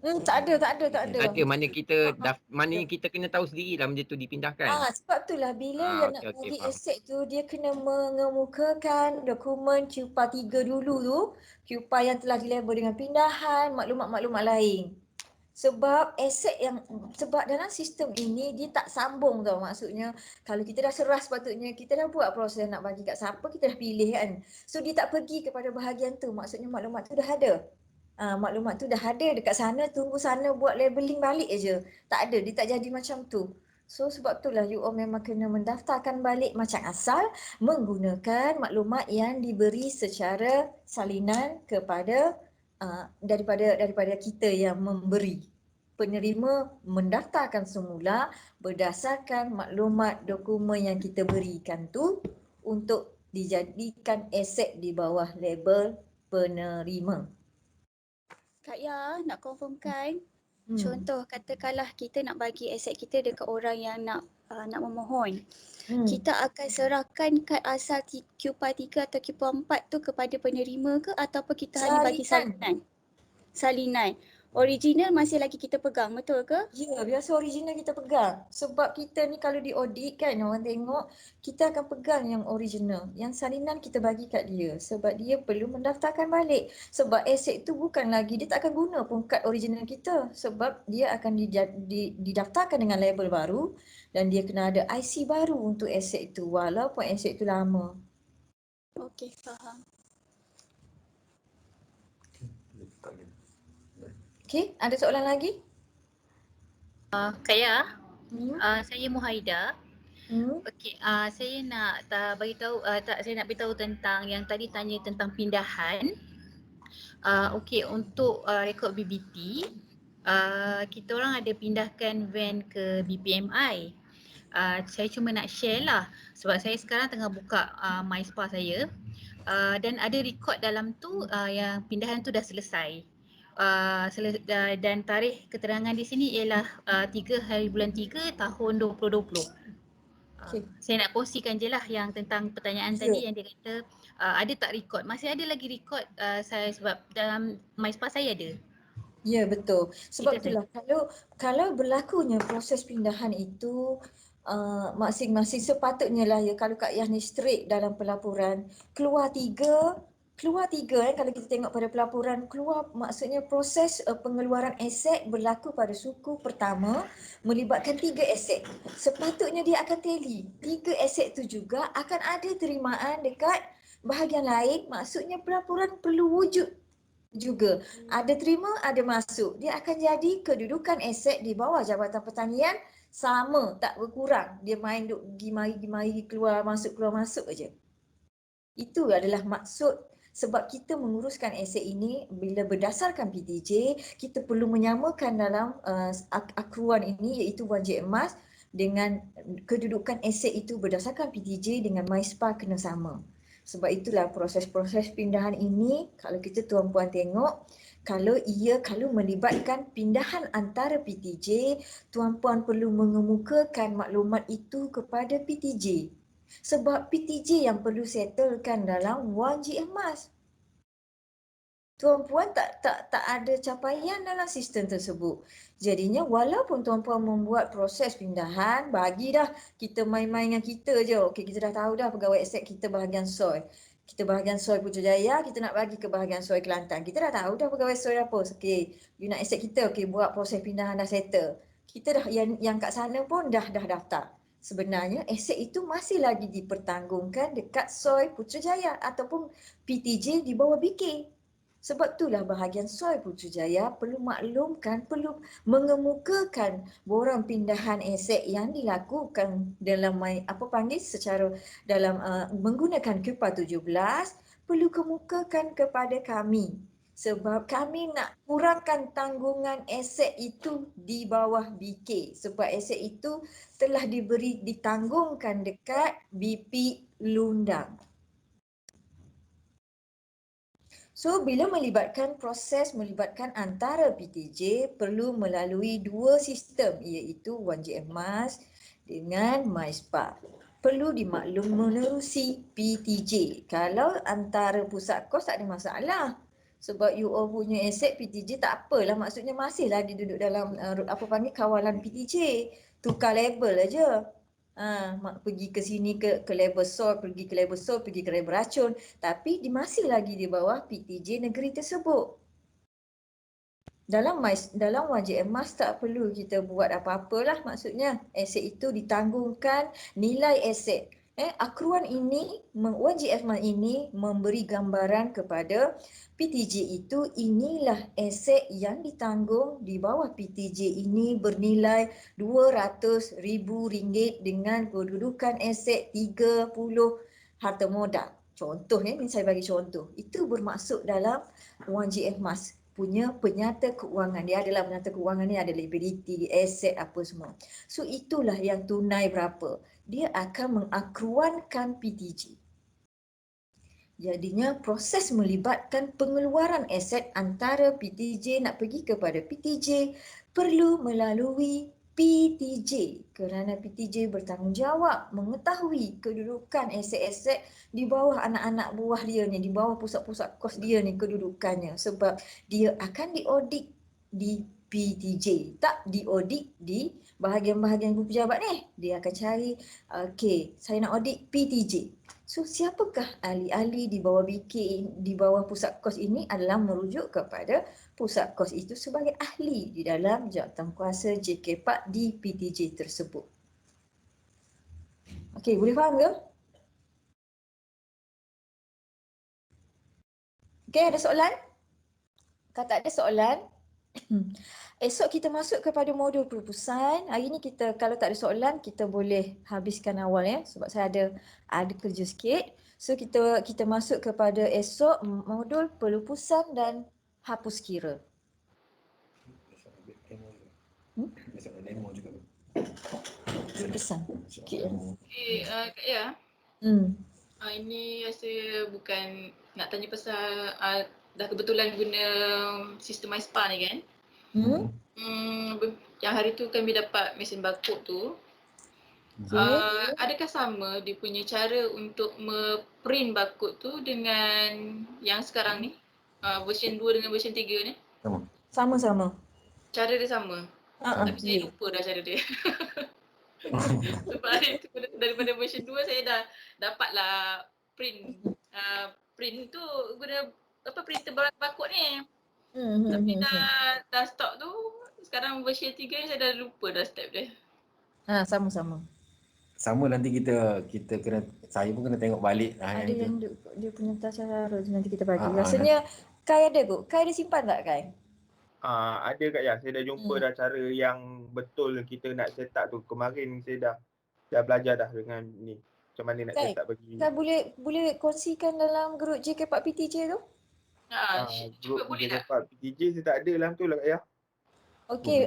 Tak ada. Tak ada, maknanya kita kena tahu sendirilah benda tu dipindahkan. Sebab itulah bila dia nak Okey, bagi faham. aset tu, dia kena mengemukakan dokumen QPA 3 dulu tu. QPA yang telah dilabel dengan pindahan, maklumat-maklumat lain. Sebab sebab dalam sistem ini dia tak sambung tau, maksudnya kalau kita dah serah sepatutnya kita dah buat proses nak bagi kat siapa, kita dah pilih kan. So dia tak pergi kepada bahagian tu, maksudnya maklumat tu dah ada. Maklumat tu dah ada dekat sana, tunggu sana buat labeling balik aja. Tak ada, dia tak jadi macam tu. So sebab itulah you all memang kena mendaftarkan balik macam asal menggunakan maklumat yang diberi secara salinan kepada daripada kita yang memberi. Penerima mendaftarkan semula berdasarkan maklumat dokumen yang kita berikan tu untuk dijadikan aset di bawah label penerima. Kak Ya, nak confirmkan. Contoh, katakanlah kita nak bagi aset kita dekat orang yang nak memohon. Kita akan serahkan kad asal QPA 3 atau QPA 4 tu kepada penerima ke ataupun kita hanya bagi salinan? Salinan. Original masih lagi kita pegang, betul ke? Ya, biasa original kita pegang. Sebab kita ni kalau di audit kan, orang tengok, kita akan pegang yang original. Yang salinan kita bagi kat dia. Sebab dia perlu mendaftarkan balik. Sebab aset tu bukan lagi, dia tak akan guna pun kad original kita. Sebab dia akan didaftarkan dengan label baru dan dia kena ada IC baru untuk aset tu walaupun aset tu lama. Okey, faham. Okey, ada soalan lagi? Kak Ya, saya Muhaida. Okey, saya nak saya nak beritahu tentang yang tadi tanya tentang pindahan. Okey, untuk rekod BBT, kita orang ada pindahkan van ke BPMI. Saya cuma nak share lah sebab saya sekarang tengah buka MySpa saya dan ada rekod dalam tu yang pindahan tu dah selesai. Dan tarikh keterangan di sini ialah 3 hari bulan 3 tahun 2020. Saya nak kongsikan je lah yang tentang pertanyaan tadi yang dia kata ada tak rekod. Masih ada lagi rekod saya sebab dalam MySpa saya ada. Ya, betul. Sebab itulah kalau berlakunya proses pindahan itu masing-masing sepatutnya lah ya, kalau Kak Yah ni straight dalam pelaporan keluar tiga kan, kalau kita tengok pada pelaporan keluar, maksudnya proses pengeluaran aset berlaku pada suku pertama melibatkan 3 aset. Sepatutnya dia akan tally 3 aset tu juga akan ada terimaan dekat bahagian lain, maksudnya pelaporan perlu wujud juga. Ada terima, ada masuk. Dia akan jadi kedudukan aset di bawah Jabatan Pertanian sama, tak berkurang. Dia main duk pergi mari keluar masuk aja. Itu adalah maksud sebab kita menguruskan aset ini bila berdasarkan PTJ, kita perlu menyamakan dalam akruan ini iaitu wajib emas dengan kedudukan aset itu berdasarkan PTJ dengan MySpa kena sama. Sebab itulah proses-proses pindahan ini kalau kita tuan-puan tengok, kalau melibatkan pindahan antara PTJ, tuan-puan perlu mengemukakan maklumat itu kepada PTJ. Sebab PTJ yang perlu settlekan dalam wajib emas. tuan-puan tak ada capaian dalam sistem tersebut. Jadinya walaupun tuan-puan membuat proses pindahan, bagi dah kita main-main dengan kita je. Okey, kita dah tahu dah pegawai aset kita bahagian SOI. Kita bahagian SOI Putrajaya, kita nak bagi ke bahagian SOI Kelantan. Kita dah tahu dah pegawai SOI apa. Okey, unit aset kita buat proses pindahan dah settle. Kita dah yang kat sana pun dah daftar. Sebenarnya aset itu masih lagi dipertanggungan dekat SOI Putrajaya ataupun PTJ di bawah BK. Sebab itulah bahagian SOI Putrajaya perlu maklumkan, perlu mengemukakan borang pindahan aset yang dilakukan dalam secara dalam menggunakan QPA 17 perlu kemukakan kepada kami. Sebab kami nak kurangkan tanggungan aset itu di bawah BK. Sebab aset itu telah ditanggungkan dekat BP Lundang. So, bila melibatkan antara PTJ perlu melalui dua sistem iaitu 1JF MAS dengan MySPA. Perlu dimaklum menerusi PTJ. Kalau antara pusat kos tak ada masalah. Sebab UO punya aset PTJ tak apalah, maksudnya masih lagi duduk dalam kawalan PTJ. Tukar label aja. Pergi ke sini ke label SOR, pergi ke label SOR, pergi ke label racun, tapi masih lagi di bawah PTJ negeri tersebut. Dalam 1JM MAS tak perlu kita buat apa-apalah, maksudnya aset itu ditanggungkan nilai aset. Akruan ini, 1JF MAS ini memberi gambaran kepada PTJ itu inilah aset yang ditanggung di bawah PTJ ini bernilai RM200,000 dengan kedudukan aset 30 harta modal. Contohnya, ini saya bagi contoh. Itu bermaksud dalam 1JF MAS punya penyata keuangan. Dia adalah penyata keuangan ni ada liability, aset apa semua. So itulah yang tunai berapa. Dia akan mengakruankan PTJ. Jadinya proses melibatkan pengeluaran aset antara PTJ nak pergi kepada PTJ perlu melalui PTJ kerana PTJ bertanggungjawab mengetahui kedudukan aset-aset di bawah anak-anak buah dia ni, di bawah pusat-pusat kos dia ni kedudukannya, sebab dia akan diaudit di PTJ, tak diaudit di bahagian-bahagian grup pejabat ni. Dia akan cari, okey, saya nak audit PTJ. So siapakah ahli-ahli di bawah BK, di bawah pusat kos ini adalah merujuk kepada pusat kos itu sebagai ahli di dalam jawatankuasa JK4 di PTJ tersebut. Okey, boleh faham ke? Okey, ada soalan? Kalau tak ada soalan, esok kita masuk kepada modul perupusan. Hari ni kita, kalau tak ada soalan, kita boleh habiskan awal ya, sebab saya ada kerja sikit. So kita masuk kepada esok modul pelupusan dan hapus kira. Besok ada demo juga. Pelupusan sikit ya. Okey, Kak Ya. Ini saya bukan nak tanya pasal dah kebetulan guna sistem MySPA ni kan. Yang hari tu kami dapat mesin barcode tu. Adakah sama dia punya cara untuk print barcode tu dengan yang sekarang ni? Version 2 dengan version 3 ni? Sama-sama. Cara dia sama? Tapi saya lupa dah cara dia. Sebab hari tu daripada version 2 saya dah dapatlah print tu guna printer barcode ni. Tapi dah stop tu, sekarang version 3 ni saya dah lupa dah step dia. Sama-sama. Sama, nanti kita kena, saya pun kena tengok balik lah Ada yang yang dia punya cara nanti kita bagi. Ah, Rasanya Kai ada kot. Kai ada simpan tak Kai? Ada Kak Ya, saya dah jumpa dah cara yang betul kita nak set up tu. Kemarin saya dah belajar dah dengan ni. Macam mana nak set up bagi Kai boleh kongsikan dalam grup JK4 PTJ tu? Cuba grup boleh tak? JK4 PTJ saya tak ada dalam tu lah Kak Ya. Okey,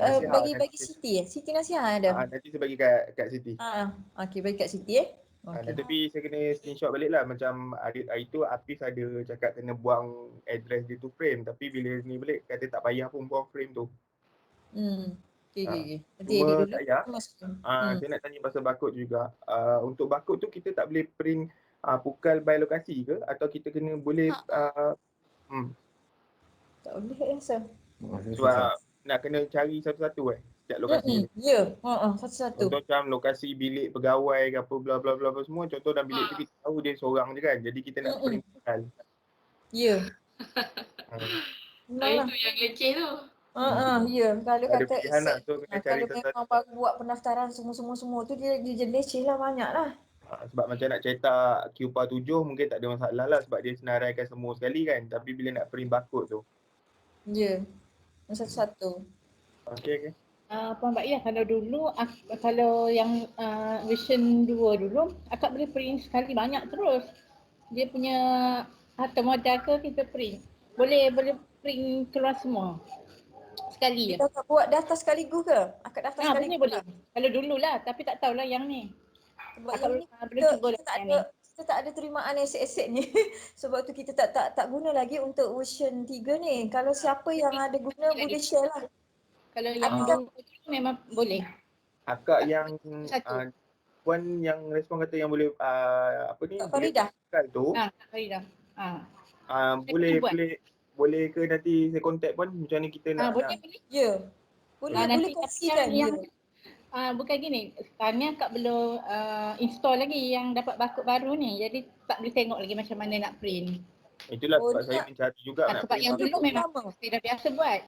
bagi Siti Siti Nasihat ada? Nanti saya bagi kat Siti. Okey, bagi kat Siti okey. Tapi saya kena screenshot balik lah. Macam hari tu Hafiz ada cakap kena buang address dia tu frame. Tapi bila ni balik kata tak payah pun buang frame tu. Okey. Cuma Kak Ya, saya nak tanya pasal barcode juga. Untuk barcode tu kita tak boleh print pukal by lokasi ke? Atau kita kena boleh Tak boleh rasa. Sebab nak kena cari satu-satu setiap lokasi. Ya, satu-satu. Contoh macam lokasi bilik pegawai ke apa bla bla bla semua, contoh dalam bilik tu kita tahu dia seorang je kan. Jadi kita nak print file. Ya. Itu yang leceh tu. Ya. Kalau Ada kata pilihan lah. So kena cari kalau satu-satu. memang baru buat pendaftaran semua tu dia leceh lah, banyak lah. Sebab macam nak cetak QPA 7 mungkin tak ada masalah lah sebab dia senaraikan semua sekali kan. Tapi bila nak print barcode tu. Ya. Satu-satu. Okay. Puan Mbak Ya, kalau yang version 2 dulu, akak boleh print sekali banyak terus. Dia punya harta modal ke kita print. Boleh print keluar semua. Sekali je. Kita tak buat data sekaligus ke? Akak daftar sekaligus Boleh. Kalau dululah, tapi tak tahulah yang ni. Sebab Akak yang ni boleh cuba yang ni. kita tak ada terimaan aset-aset ni. Sebab tu kita tak guna lagi untuk version 3 ni. Kalau siapa yang ada guna boleh share lah. Kalau yang dulu memang boleh. Akak yang puan yang respon kata yang boleh apa ni? Kak Faridah. Tu. Kak Faridah. Boleh ke nanti saya contact pun macam ni kita nak. Boleh. Ya. Boleh kongsikan dia. Bukan gini, sekarang ni akak belum install lagi yang dapat barcode baru ni. Jadi tak boleh tengok lagi macam mana nak print. Itulah sebab saya mencari juga nak sebab yang dulu memang saya dah biasa buat.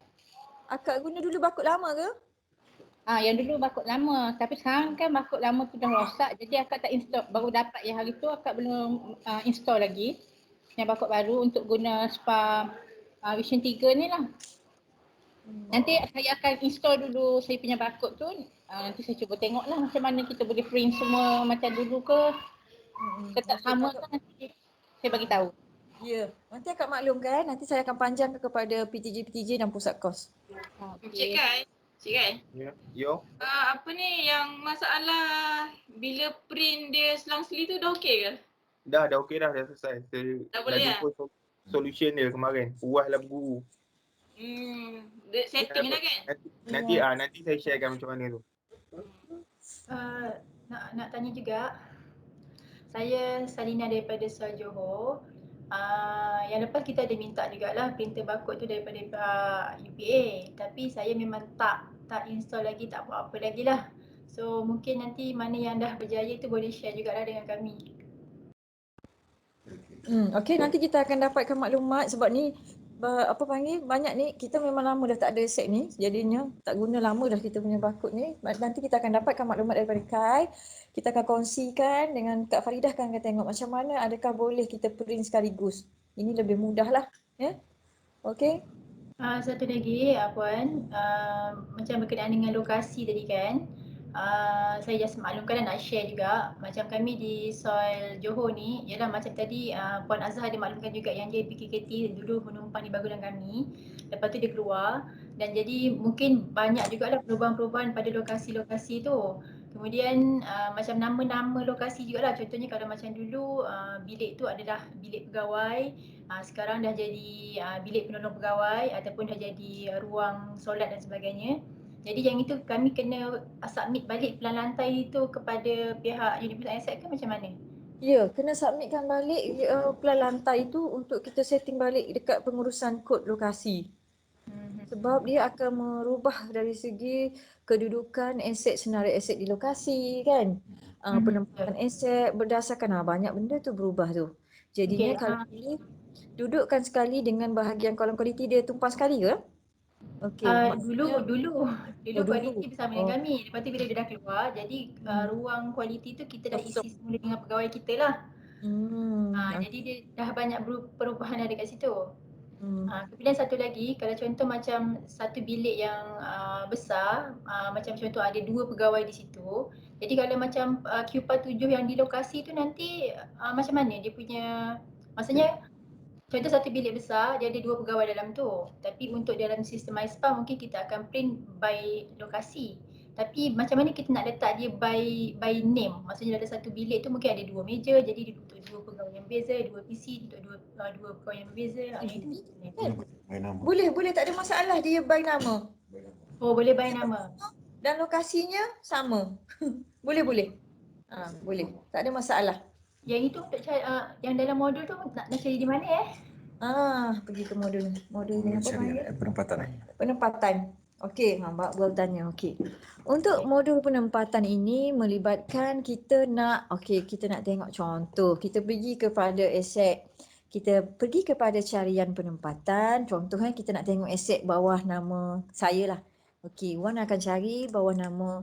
Akak guna dulu barcode lama ke? Yang dulu barcode lama. Tapi sekarang kan barcode lama tu dah rosak. Jadi akak tak install. Baru dapat yang hari tu akak belum install lagi. Yang barcode baru untuk guna SPA version 3 ni lah. Nanti saya akan install dulu saya punya barcode tu. Nanti saya cuba tengok lah macam mana kita boleh print semua macam dulu ke. Tetap sama ke nanti saya bagi tahu. Ya, nanti akak maklumkan. Nanti saya akan panjangkan kepada PTJ dan pusat kos. Cik Kai. Ya. Yo. Apa ni yang masalah bila print dia selang-seli tu dah okey ke? Dah okey dah selesai. Dah boleh jumpa solution dia kemarin. Puaslah berguru. Setting lah kan? Nanti saya sharekan macam mana tu. Nak tanya juga. Saya Salina daripada Sel Johor. Yang lepas kita ada minta jugalah printer barcode tu daripada pihak UPA. Tapi saya memang tak install lagi, tak buat apa lagi lah. So mungkin nanti mana yang dah berjaya tu boleh share jugalah dengan kami. Okey, nanti kita akan dapatkan maklumat sebab ni banyak ni kita memang lama dah tak ada aset ni, jadinya tak guna lama dah kita punya barcode ni. Nanti kita akan dapatkan maklumat daripada Kai, kita akan kongsikan dengan Kak Faridah, akan tengok macam mana adakah boleh kita print sekaligus. Ini lebih mudah lah, ya. Okey. Satu lagi Puan, macam berkenaan dengan lokasi tadi kan. Saya just maklumkan dan nak share juga. Macam kami di Soil Johor ni, ialah macam tadi Puan Azhar ada maklumkan juga yang dia PKKT dulu menumpang di bangunan kami. Lepas tu dia keluar dan jadi mungkin banyak jugalah perubahan-perubahan pada lokasi-lokasi tu. Kemudian macam nama-nama lokasi jugalah. Contohnya kalau macam dulu bilik tu adalah bilik pegawai. Sekarang dah jadi bilik penolong pegawai ataupun dah jadi ruang solat dan sebagainya. Jadi yang itu kami kena submit balik pelan lantai itu kepada pihak Universiti Asset ke macam mana? Ya, kena submitkan balik pelan lantai itu untuk kita setting balik dekat pengurusan kod lokasi. Sebab dia akan merubah dari segi kedudukan aset, senarai aset di lokasi kan. Penempatan aset berdasarkan banyak benda tu berubah tu. Jadinya kalau boleh dudukkan sekali dengan bahagian kolom kualiti dia tumpang sekali ke? Okey. Dulu kualiti bersama dengan kami. Lepas tu bila dia dah keluar, jadi ruang kualiti tu kita dah isi semula dengan pegawai kita lah. Jadi dia dah banyak perubahan ada kat situ. Kemudian satu lagi, kalau contoh macam satu bilik yang besar, macam contoh ada 2 pegawai di situ. Jadi kalau macam QPA 7 yang di lokasi tu nanti macam mana dia punya, maksudnya contoh satu bilik besar, dia ada 2 pegawai dalam tu. Tapi untuk dalam sistem MySpa mungkin kita akan print by lokasi. Tapi macam mana kita nak letak dia by name? Maksudnya dalam satu bilik tu mungkin ada 2 meja, jadi untuk 2 pegawai yang berbeza, 2 PC untuk 2 pegawai yang berbeza. Boleh, tak ada masalah dia by nama. Oh, boleh by nama. Dan lokasinya sama. Boleh. Boleh. Tak ada masalah. Yang itu untuk yang dalam modul tu nak cari di mana Pergi ke modul ni apa Syariah, panggil? penempatan. Penempatan. Okey, Mbak bertanya. Okey. Untuk modul penempatan ini melibatkan kita nak tengok contoh. Kita pergi kepada aset. Kita pergi kepada carian penempatan. Contohnya kita nak tengok aset bawah nama saya lah. Okey, Wan akan cari bawah nama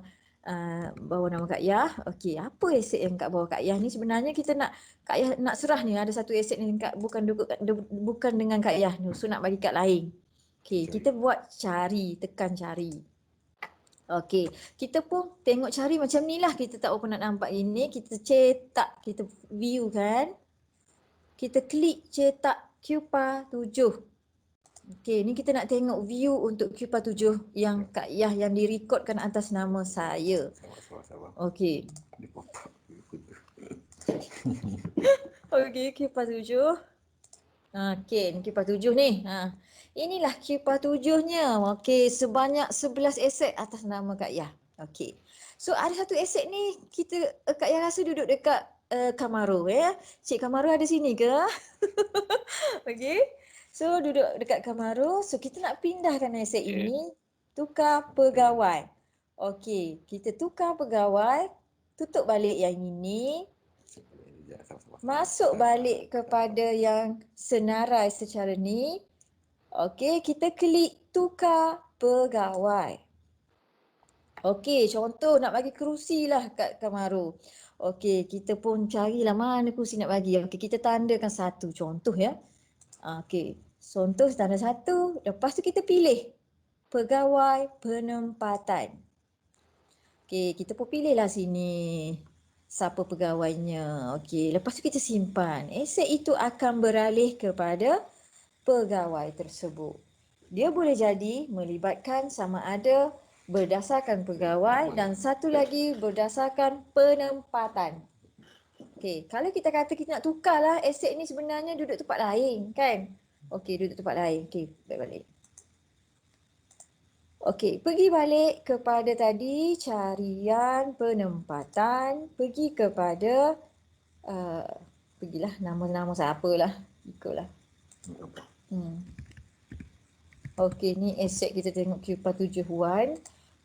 Kak Yah. Okey, apa aset yang kat bawah Kak Yah ni? Sebenarnya kita nak Kak Yah nak serah ni ada satu aset ni bukan dengan Kak Yah ni. So nak bagi kat lain. Okey, kita buat tekan cari. Okey, kita pun tengok cari macam ni lah. Kita tak pernah nampak ini. Kita cetak, kita view kan. Kita klik cetak Cupa 7. Okey, ni kita nak tengok view untuk Cupa 7 yang Kak Yah yang direkodkan atas nama saya. Okey. Okey, Cupa 7. Okey, ni Cupa 7 ni. Inilah Cupa 7-nya. Okey, sebanyak 11 aset atas nama Kak Yah. Okey. So ada satu aset ni Kak Yah rasa duduk dekat Kamaro ya. Cik Kamaro ada sini ke? Okey. So duduk dekat Kamaro. So kita nak pindahkan aset ini tukar pegawai. Okey, kita tukar pegawai, tutup balik yang ini. Masuk balik kepada yang senarai secara ni. Okey, kita klik tukar pegawai. Okey, contoh nak bagi kerusi lah kat Kamaro. Okey, kita pun carilah mana kerusi nak bagi. Okey, kita tandakan satu contoh ya. Okey, contoh tanda satu. Lepas tu kita pilih pegawai penempatan. Okey, kita pun pilihlah sini siapa pegawainya. Okey, lepas tu kita simpan. Aset itu akan beralih kepada pegawai tersebut. Dia boleh jadi melibatkan sama ada berdasarkan pegawai dan satu lagi berdasarkan penempatan. Okey, kalau kita kata kita nak tukarlah aset ni sebenarnya duduk tempat lain kan? Okey, duduk tempat lain. Okey, balik. Okey, pergi balik kepada tadi carian penempatan, pergi kepada pergilah nama-nama siapalah, ikutlah. Okey, ni aset kita tengok Cupa 7-1.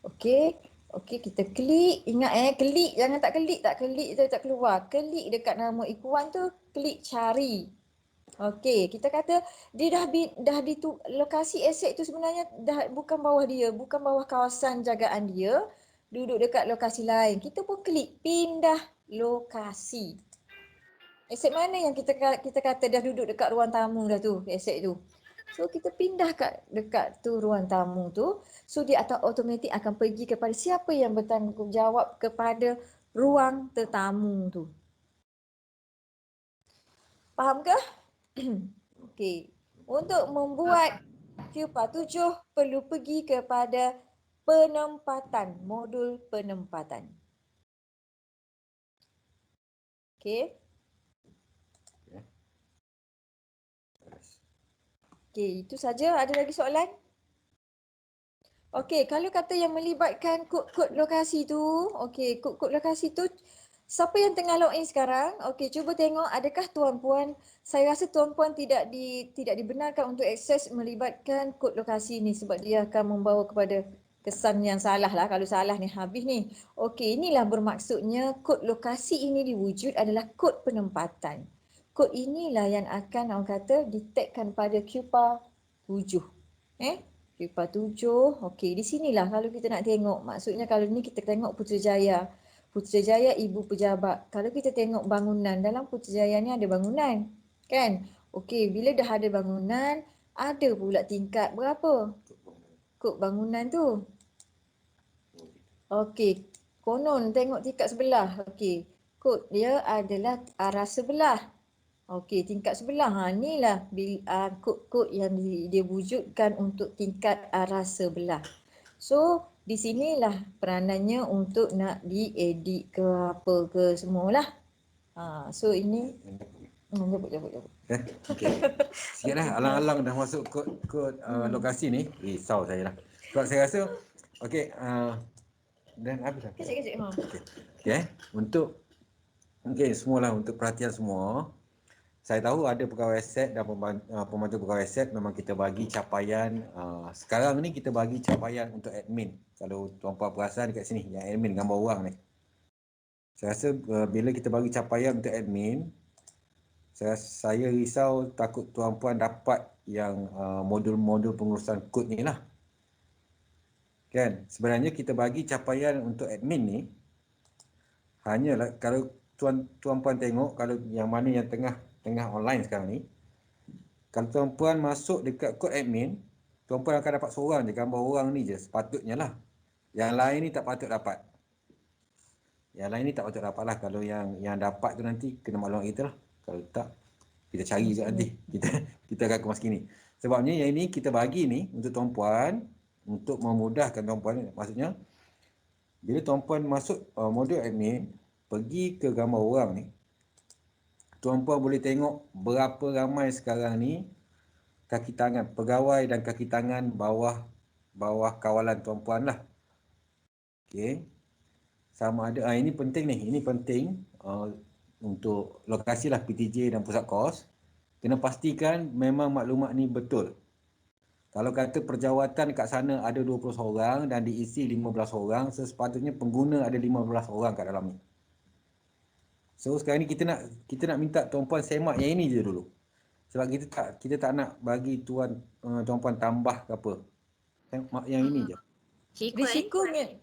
Okey, kita klik, ingat klik, jangan tak klik tak keluar. Klik dekat nama Ikuan tu, klik cari. Okey, kita kata dia dah di lokasi aset tu sebenarnya dah bukan bawah dia, bukan bawah kawasan jagaan dia, duduk dekat lokasi lain. Kita pun klik pindah lokasi. Aset mana yang kita kata dah duduk dekat ruang tamu dah tu, aset tu. So kita pindah dekat tu ruang tamu tu. So dia automatik akan pergi kepada siapa yang bertanggungjawab kepada ruang tetamu tu. Faham ke? Okey. Untuk membuat Cupa 7 perlu pergi kepada penempatan, modul penempatan. Okey. Okey, itu saja. Ada lagi soalan? Okey, kalau kata yang melibatkan kod-kod lokasi tu, okey, kod-kod lokasi tu siapa yang tengah login sekarang? Okey, cuba tengok adakah tuan-puan, saya rasa tuan-puan tidak dibenarkan untuk akses melibatkan kod lokasi ni sebab dia akan membawa kepada kesan yang salah lah. Kalau salah ni habis ni. Okey, inilah bermaksudnya kod lokasi ini diwujud adalah kod penempatan. Kod inilah yang akan orang kata detekkan pada Cupa 7. Cupa 7. Okey, di sinilah kalau kita nak tengok. Maksudnya kalau ni kita tengok Putrajaya. Putrajaya ibu pejabat. Kalau kita tengok bangunan, dalam Putrajaya ni ada bangunan. Kan? Okey, bila dah ada bangunan, ada pula tingkat berapa? Kod bangunan tu. Okey, konon tengok tingkat sebelah. Okey, kod dia adalah arah sebelah. Okey, tingkat sebelah. Inilah kod-kod yang dia wujudkan untuk tingkat arah sebelah. So, di sinilah peranannya untuk nak diedit ke apa ke semualah. So ini jemput. Okay. Sikitlah alang-alang dah masuk kod lokasi ni. Risau saya lah. Sebab saya rasa okey dan habis dah. Kecil-kecil. Okey. Untuk semualah untuk perhatian semua. Saya tahu ada pegawai aset dan pembantu pegawai aset memang kita bagi capaian, sekarang ni kita bagi capaian untuk admin. Kalau tuan-puan perasan dekat sini, yang admin gambar orang ni. Saya rasa bila kita bagi capaian untuk admin, saya risau takut tuan-puan dapat yang modul-modul pengurusan kod ni lah. Kan? Sebenarnya kita bagi capaian untuk admin ni, hanyalah kalau tuan-puan tengok, kalau yang mana yang tengah online sekarang ni, kalau tuan-puan masuk dekat kod admin, tuan-puan akan dapat seorang je, gambar orang ni je sepatutnya lah. Yang lain ni tak patut dapat. Yang lain ni tak patut dapat lah. Kalau yang dapat tu nanti kena maklum kita lah. Kalau tak, kita cari je nanti. Kita akan kemas kini. Sebabnya yang ini kita bagi ni untuk tuan-puan, untuk memudahkan tuan-puan. Maksudnya, bila tuan-puan masuk modul admin, pergi ke gambar orang ni, tuan-puan boleh tengok berapa ramai sekarang ni kaki tangan, pegawai dan kaki tangan bawah kawalan tuan-puan lah. Okey. Sama ada, ini penting ni, ini penting untuk lokasi lah PTJ dan pusat kos. Kena pastikan memang maklumat ni betul. Kalau kata perjawatan kat sana ada 20 orang dan diisi 15 orang, sepatutnya pengguna ada 15 orang kat dalam ni. So sekarang ni kita nak minta tuan-puan semak yang ini je dulu. Sebab kita tak nak bagi tuan-puan tambah ke apa. Yang ini je. Risikonya.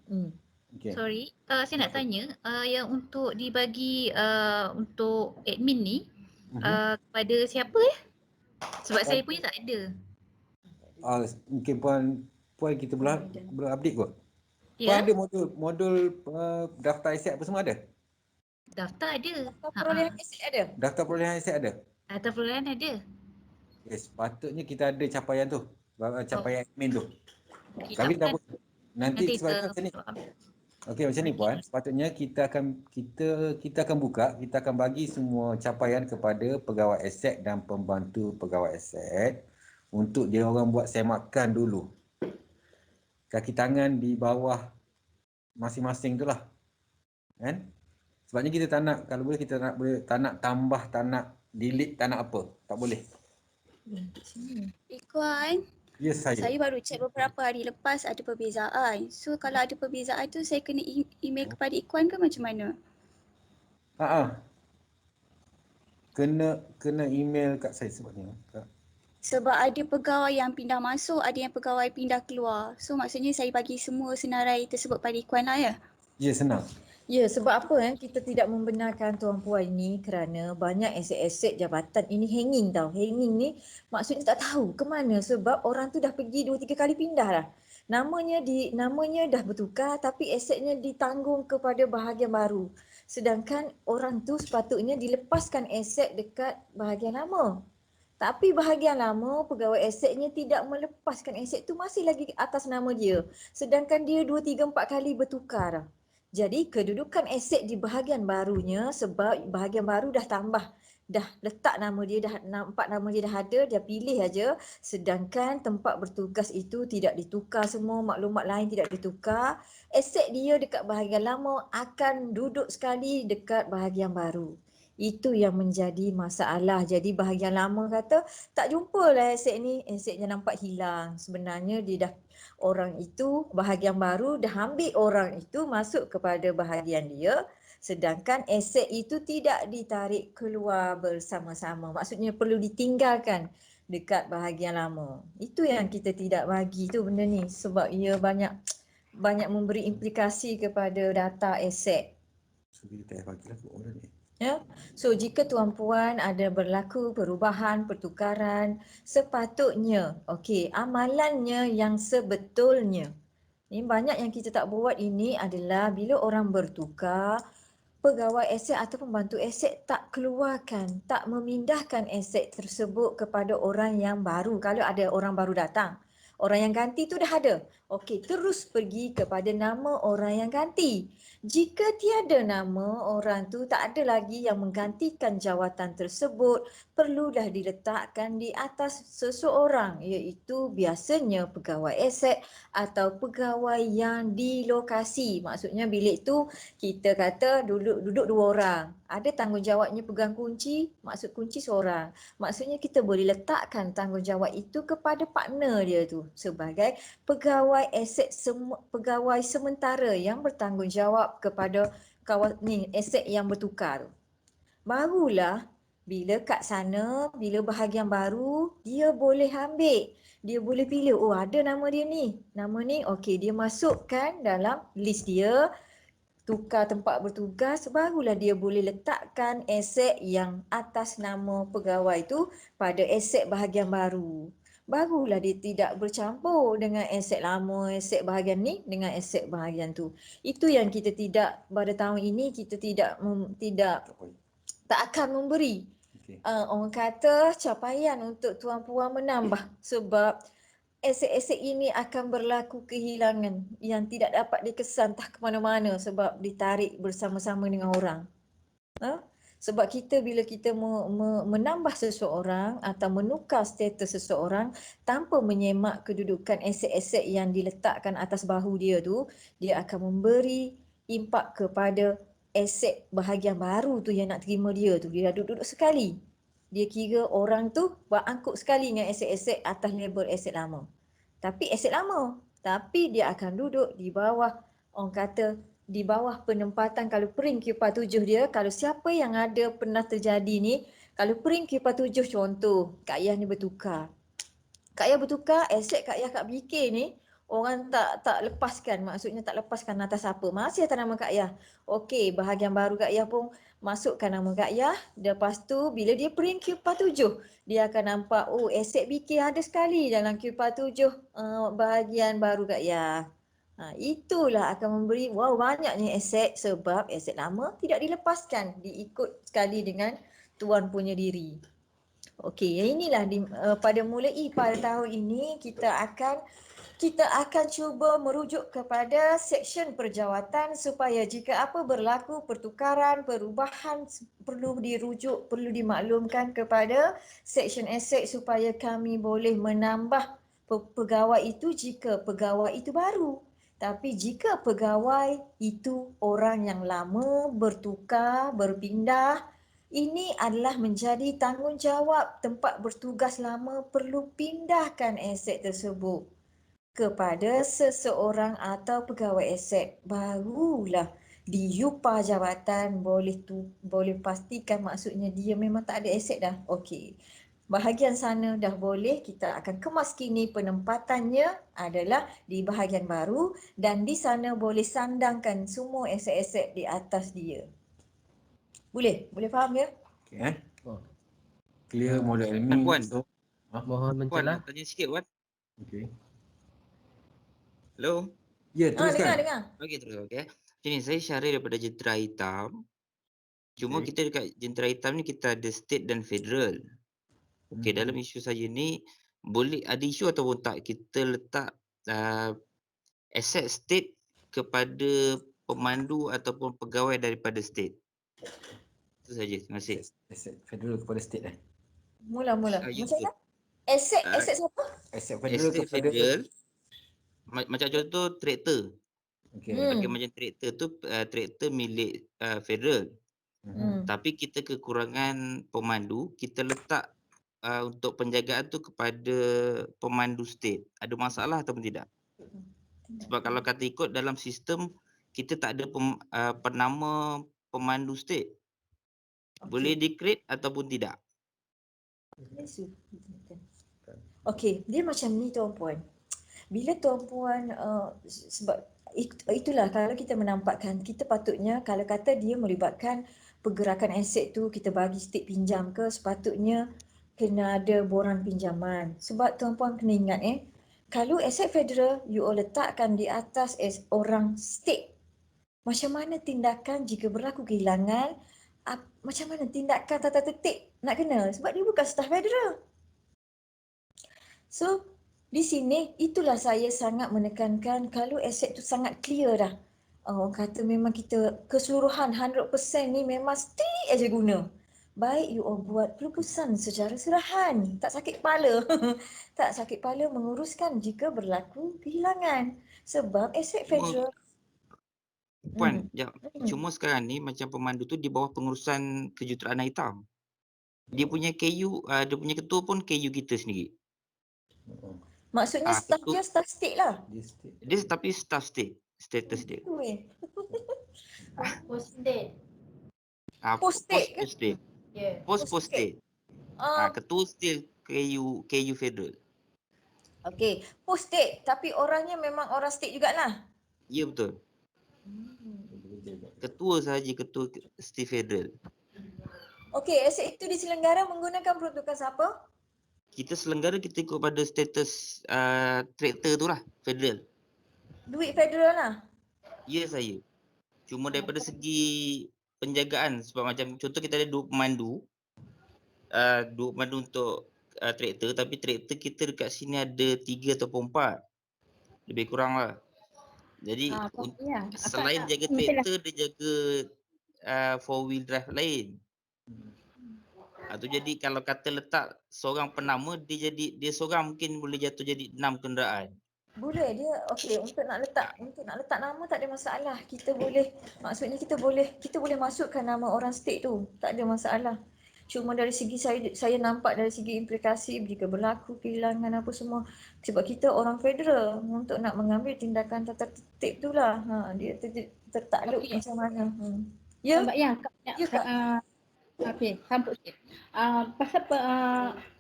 Okay. Sorry, saya nak tanya yang untuk dibagi untuk admin ni kepada siapa ya? Sebab saya punya tak ada. Mungkin puan kita belum update kot. Ya. Puan ada modul daftar aset apa semua ada? Daftar ada. Daftar perolehan aset ada? Daftar perolehan aset ada? Daftar perolehan ada. Yes, patutnya kita ada capaian tu. Capaian admin tu. Okay, Tapi tak apa. Nanti sebab kita macam ni. Okey, macam ni puan. Sepatutnya kita akan buka, kita akan bagi semua capaian kepada pegawai aset dan pembantu pegawai aset untuk dia orang buat semakan dulu. Kaki tangan di bawah masing-masing tu lah. Kan? Sebabnya kita tak nak, kalau boleh kita tak nak tambah, tak nak delete, tak nak apa. Tak boleh. Ikuan, Ya, saya baru cek beberapa hari lepas ada perbezaan. So kalau ada perbezaan tu saya kena email kepada Ikuan ke macam mana? Kena email kat saya sebabnya. Sebab ada pegawai yang pindah masuk, ada yang pegawai pindah keluar. So maksudnya saya bagi semua senarai tersebut pada Ikuan lah ya? Ya, senang. Ya, sebab apa kita tidak membenarkan tuan-puan ni kerana banyak aset-aset jabatan ini hanging tau. Hanging ni maksudnya tak tahu ke mana sebab orang tu dah pergi 2-3 kali pindah dah. Namanya dah bertukar tapi asetnya ditanggung kepada bahagian baru. Sedangkan orang tu sepatutnya dilepaskan aset dekat bahagian lama. Tapi bahagian lama pegawai asetnya tidak melepaskan aset tu masih lagi atas nama dia. Sedangkan dia 2, 3, 4 kali bertukar. Jadi kedudukan aset di bahagian barunya sebab bahagian baru dah tambah, dah letak nama dia, dah nampak nama dia dah ada, dia pilih aja. Sedangkan tempat bertugas itu tidak ditukar semua, maklumat lain tidak ditukar. Aset dia dekat bahagian lama akan duduk sekali dekat bahagian baru. Itu yang menjadi masalah. Jadi bahagian lama kata tak jumpa lah aset ni, asetnya nampak hilang. Sebenarnya dia dah, orang itu bahagian baru dah ambil orang itu masuk kepada bahagian dia, sedangkan aset itu tidak ditarik keluar bersama-sama. Maksudnya perlu ditinggalkan dekat bahagian lama. Itu yang kita tidak bagi tu benda ni sebab ia banyak memberi implikasi kepada data aset. So kita tak bagilah ke orang ni. Ya. So jika tuan-puan ada berlaku perubahan, pertukaran, sepatutnya amalannya yang sebetulnya. Ini banyak yang kita tak buat ini adalah bila orang bertukar, pegawai aset atau pembantu aset tak keluarkan, tak memindahkan aset tersebut kepada orang yang baru. Kalau ada orang baru datang, orang yang ganti tu dah ada. Okey, terus pergi kepada nama orang yang ganti. Jika tiada nama orang tu, tak ada lagi yang menggantikan jawatan tersebut, perlulah diletakkan di atas seseorang, iaitu biasanya pegawai aset atau pegawai yang di lokasi. Maksudnya bilik tu kita kata duduk 2 orang. Ada tanggungjawabnya pegang kunci, maksud kunci seorang. Maksudnya kita boleh letakkan tanggungjawab itu kepada partner dia tu sebagai pegawai pegawai sementara yang bertanggungjawab kepada aset yang bertukar. Barulah bila kat sana, bila bahagian baru, dia boleh ambil. Dia boleh pilih, oh ada nama dia ni. Nama ni, okey, dia masukkan dalam list dia, tukar tempat bertugas, barulah dia boleh letakkan aset yang atas nama pegawai tu pada aset bahagian baru. Barulah dia tidak bercampur dengan aset lama, aset bahagian ni dengan aset bahagian tu. Itu yang kita tidak, pada tahun ini kita tak akan memberi orang kata capaian untuk tuan-puan menambah, sebab aset-aset ini akan berlaku kehilangan yang tidak dapat dikesan entah ke mana-mana sebab ditarik bersama-sama dengan orang. Sebab kita bila kita menambah seseorang atau menukar status seseorang tanpa menyemak kedudukan aset-aset yang diletakkan atas bahu dia tu, dia akan memberi impak kepada aset bahagian baru tu yang nak terima dia tu. Dia dah duduk sekali. Dia kira orang tu berangkut sekali dengan aset-aset atas label aset lama. Tapi aset lama. Tapi dia akan duduk di bawah, orang kata, di bawah penempatan kalau pering Q47 dia, kalau siapa yang ada pernah terjadi ni, kalau pering Q47 contoh, Kak Yah ni bertukar. Kak Yah bertukar, aset Kak Yah kat BK ni, orang tak lepaskan, maksudnya tak lepaskan atas apa. Masih atas nama Kak Yah. Okey, bahagian baru Kak Yah pun masukkan nama Kak Yah. Lepas tu bila dia print Q47, dia akan nampak, oh aset BK ada sekali dalam Q47 bahagian baru Kak Yah. Itulah akan memberi, wow banyaknya aset sebab aset lama tidak dilepaskan, diikut sekali dengan tuan punya diri. Okey, inilah pada tahun ini kita akan cuba merujuk kepada seksyen perjawatan supaya jika apa berlaku pertukaran, perubahan perlu dirujuk, perlu dimaklumkan kepada seksyen aset supaya kami boleh menambah pegawai itu jika pegawai itu baru. Tapi jika pegawai itu orang yang lama, bertukar, berpindah, ini adalah menjadi tanggungjawab tempat bertugas lama perlu pindahkan aset tersebut kepada seseorang atau pegawai aset. Barulah di UPA jabatan boleh pastikan, maksudnya dia memang tak ada aset dah. Okey. Bahagian sana dah boleh, kita akan kemaskini penempatannya adalah di bahagian baru dan di sana boleh sandangkan semua aset-aset di atas dia. Boleh? Boleh faham ya? Okey clear model ilmi. Puan, So, mohon mencelah. Puan, tanya sikit Puan. okey. Hello? Ya, teruskan. Dengar. Okey, terus okey. Jadi saya Syaril daripada Jentera Hitam. Cuma kita dekat Jentera Hitam ni kita ada state dan federal. Okey, dalam isu saya ni boleh ada isu ataupun tak kita letak aset state kepada pemandu ataupun pegawai daripada state. Itu saja. Terima kasih. Aset federal kepada state Mula. Ya, Macam mana? Aset siapa? Aset federal Estate kepada federal. Macam contoh traktor. okey. Bagi macam traktor tu traktor milik federal. Tapi kita kekurangan pemandu, kita letak untuk penjagaan tu kepada pemandu state. Ada masalah ataupun tidak? Sebab kalau kata ikut dalam sistem kita tak ada penama pemandu state. Boleh di-create ataupun tidak? Okey, dia macam ni tuan-puan. Bila tuan-puan sebab itulah kalau kita menampakkan, kita patutnya kalau kata dia melibatkan pergerakan aset tu, kita bagi state pinjam ke, sepatutnya kena ada borang pinjaman. Sebab tuan-puan kena ingat kalau aset federal you all letakkan di atas orang state, macam mana tindakan jika berlaku kehilangan, macam mana tindakan tata tertib nak kena sebab dia bukan staf federal. So Di sini itulah saya sangat menekankan kalau aset tu sangat clear dah. Orang kata memang kita keseluruhan 100% ni memang strict aja guna. Baik you all buat pelupusan secara serahan, tak sakit kepala. Tak sakit kepala menguruskan jika berlaku kehilangan. Sebab aset Cuma federal. Puan, cuma sekarang ni macam pemandu tu di bawah pengurusan kejuruteraan hitam. Dia punya KU, dia punya ketua pun KU kita sendiri. Maksudnya staff dia staff state lah. Dia tapi staff state, status dia. Post state. Post state ke? Post state. Yeah. Post state. Ketua still KU federal. Okey, post state tapi orangnya memang orang state jugalah. Ya betul. Ketua sahaja ketua state federal. Okey, aset itu diselenggara menggunakan peruntukan siapa? Kita selenggara kita ikut pada status traktor tu lah, federal. Duit federal lah? Ya saya. Cuma daripada segi penjagaan sebab macam contoh kita ada dua pemandu untuk traktor tapi traktor kita dekat sini ada 3 ataupun 4. Lebih kurang lah. Jadi selain jaga traktor dia jaga 4-wheel drive lain. Tu jadi kalau kata letak seorang penama dia seorang mungkin boleh jatuh jadi 6 kenderaan. Boleh dia okey untuk nak letak nama tak ada masalah. Maksudnya kita boleh masukkan nama orang state tu. Tak ada masalah. Cuma dari segi saya nampak dari segi implikasi jika berlaku kehilangan apa semua sebab kita orang federal untuk nak mengambil tindakan tata tertib tu lah. Dia tertakluk macam mana. Ya. Mbak Yang, okey, sambut sikit. Pasal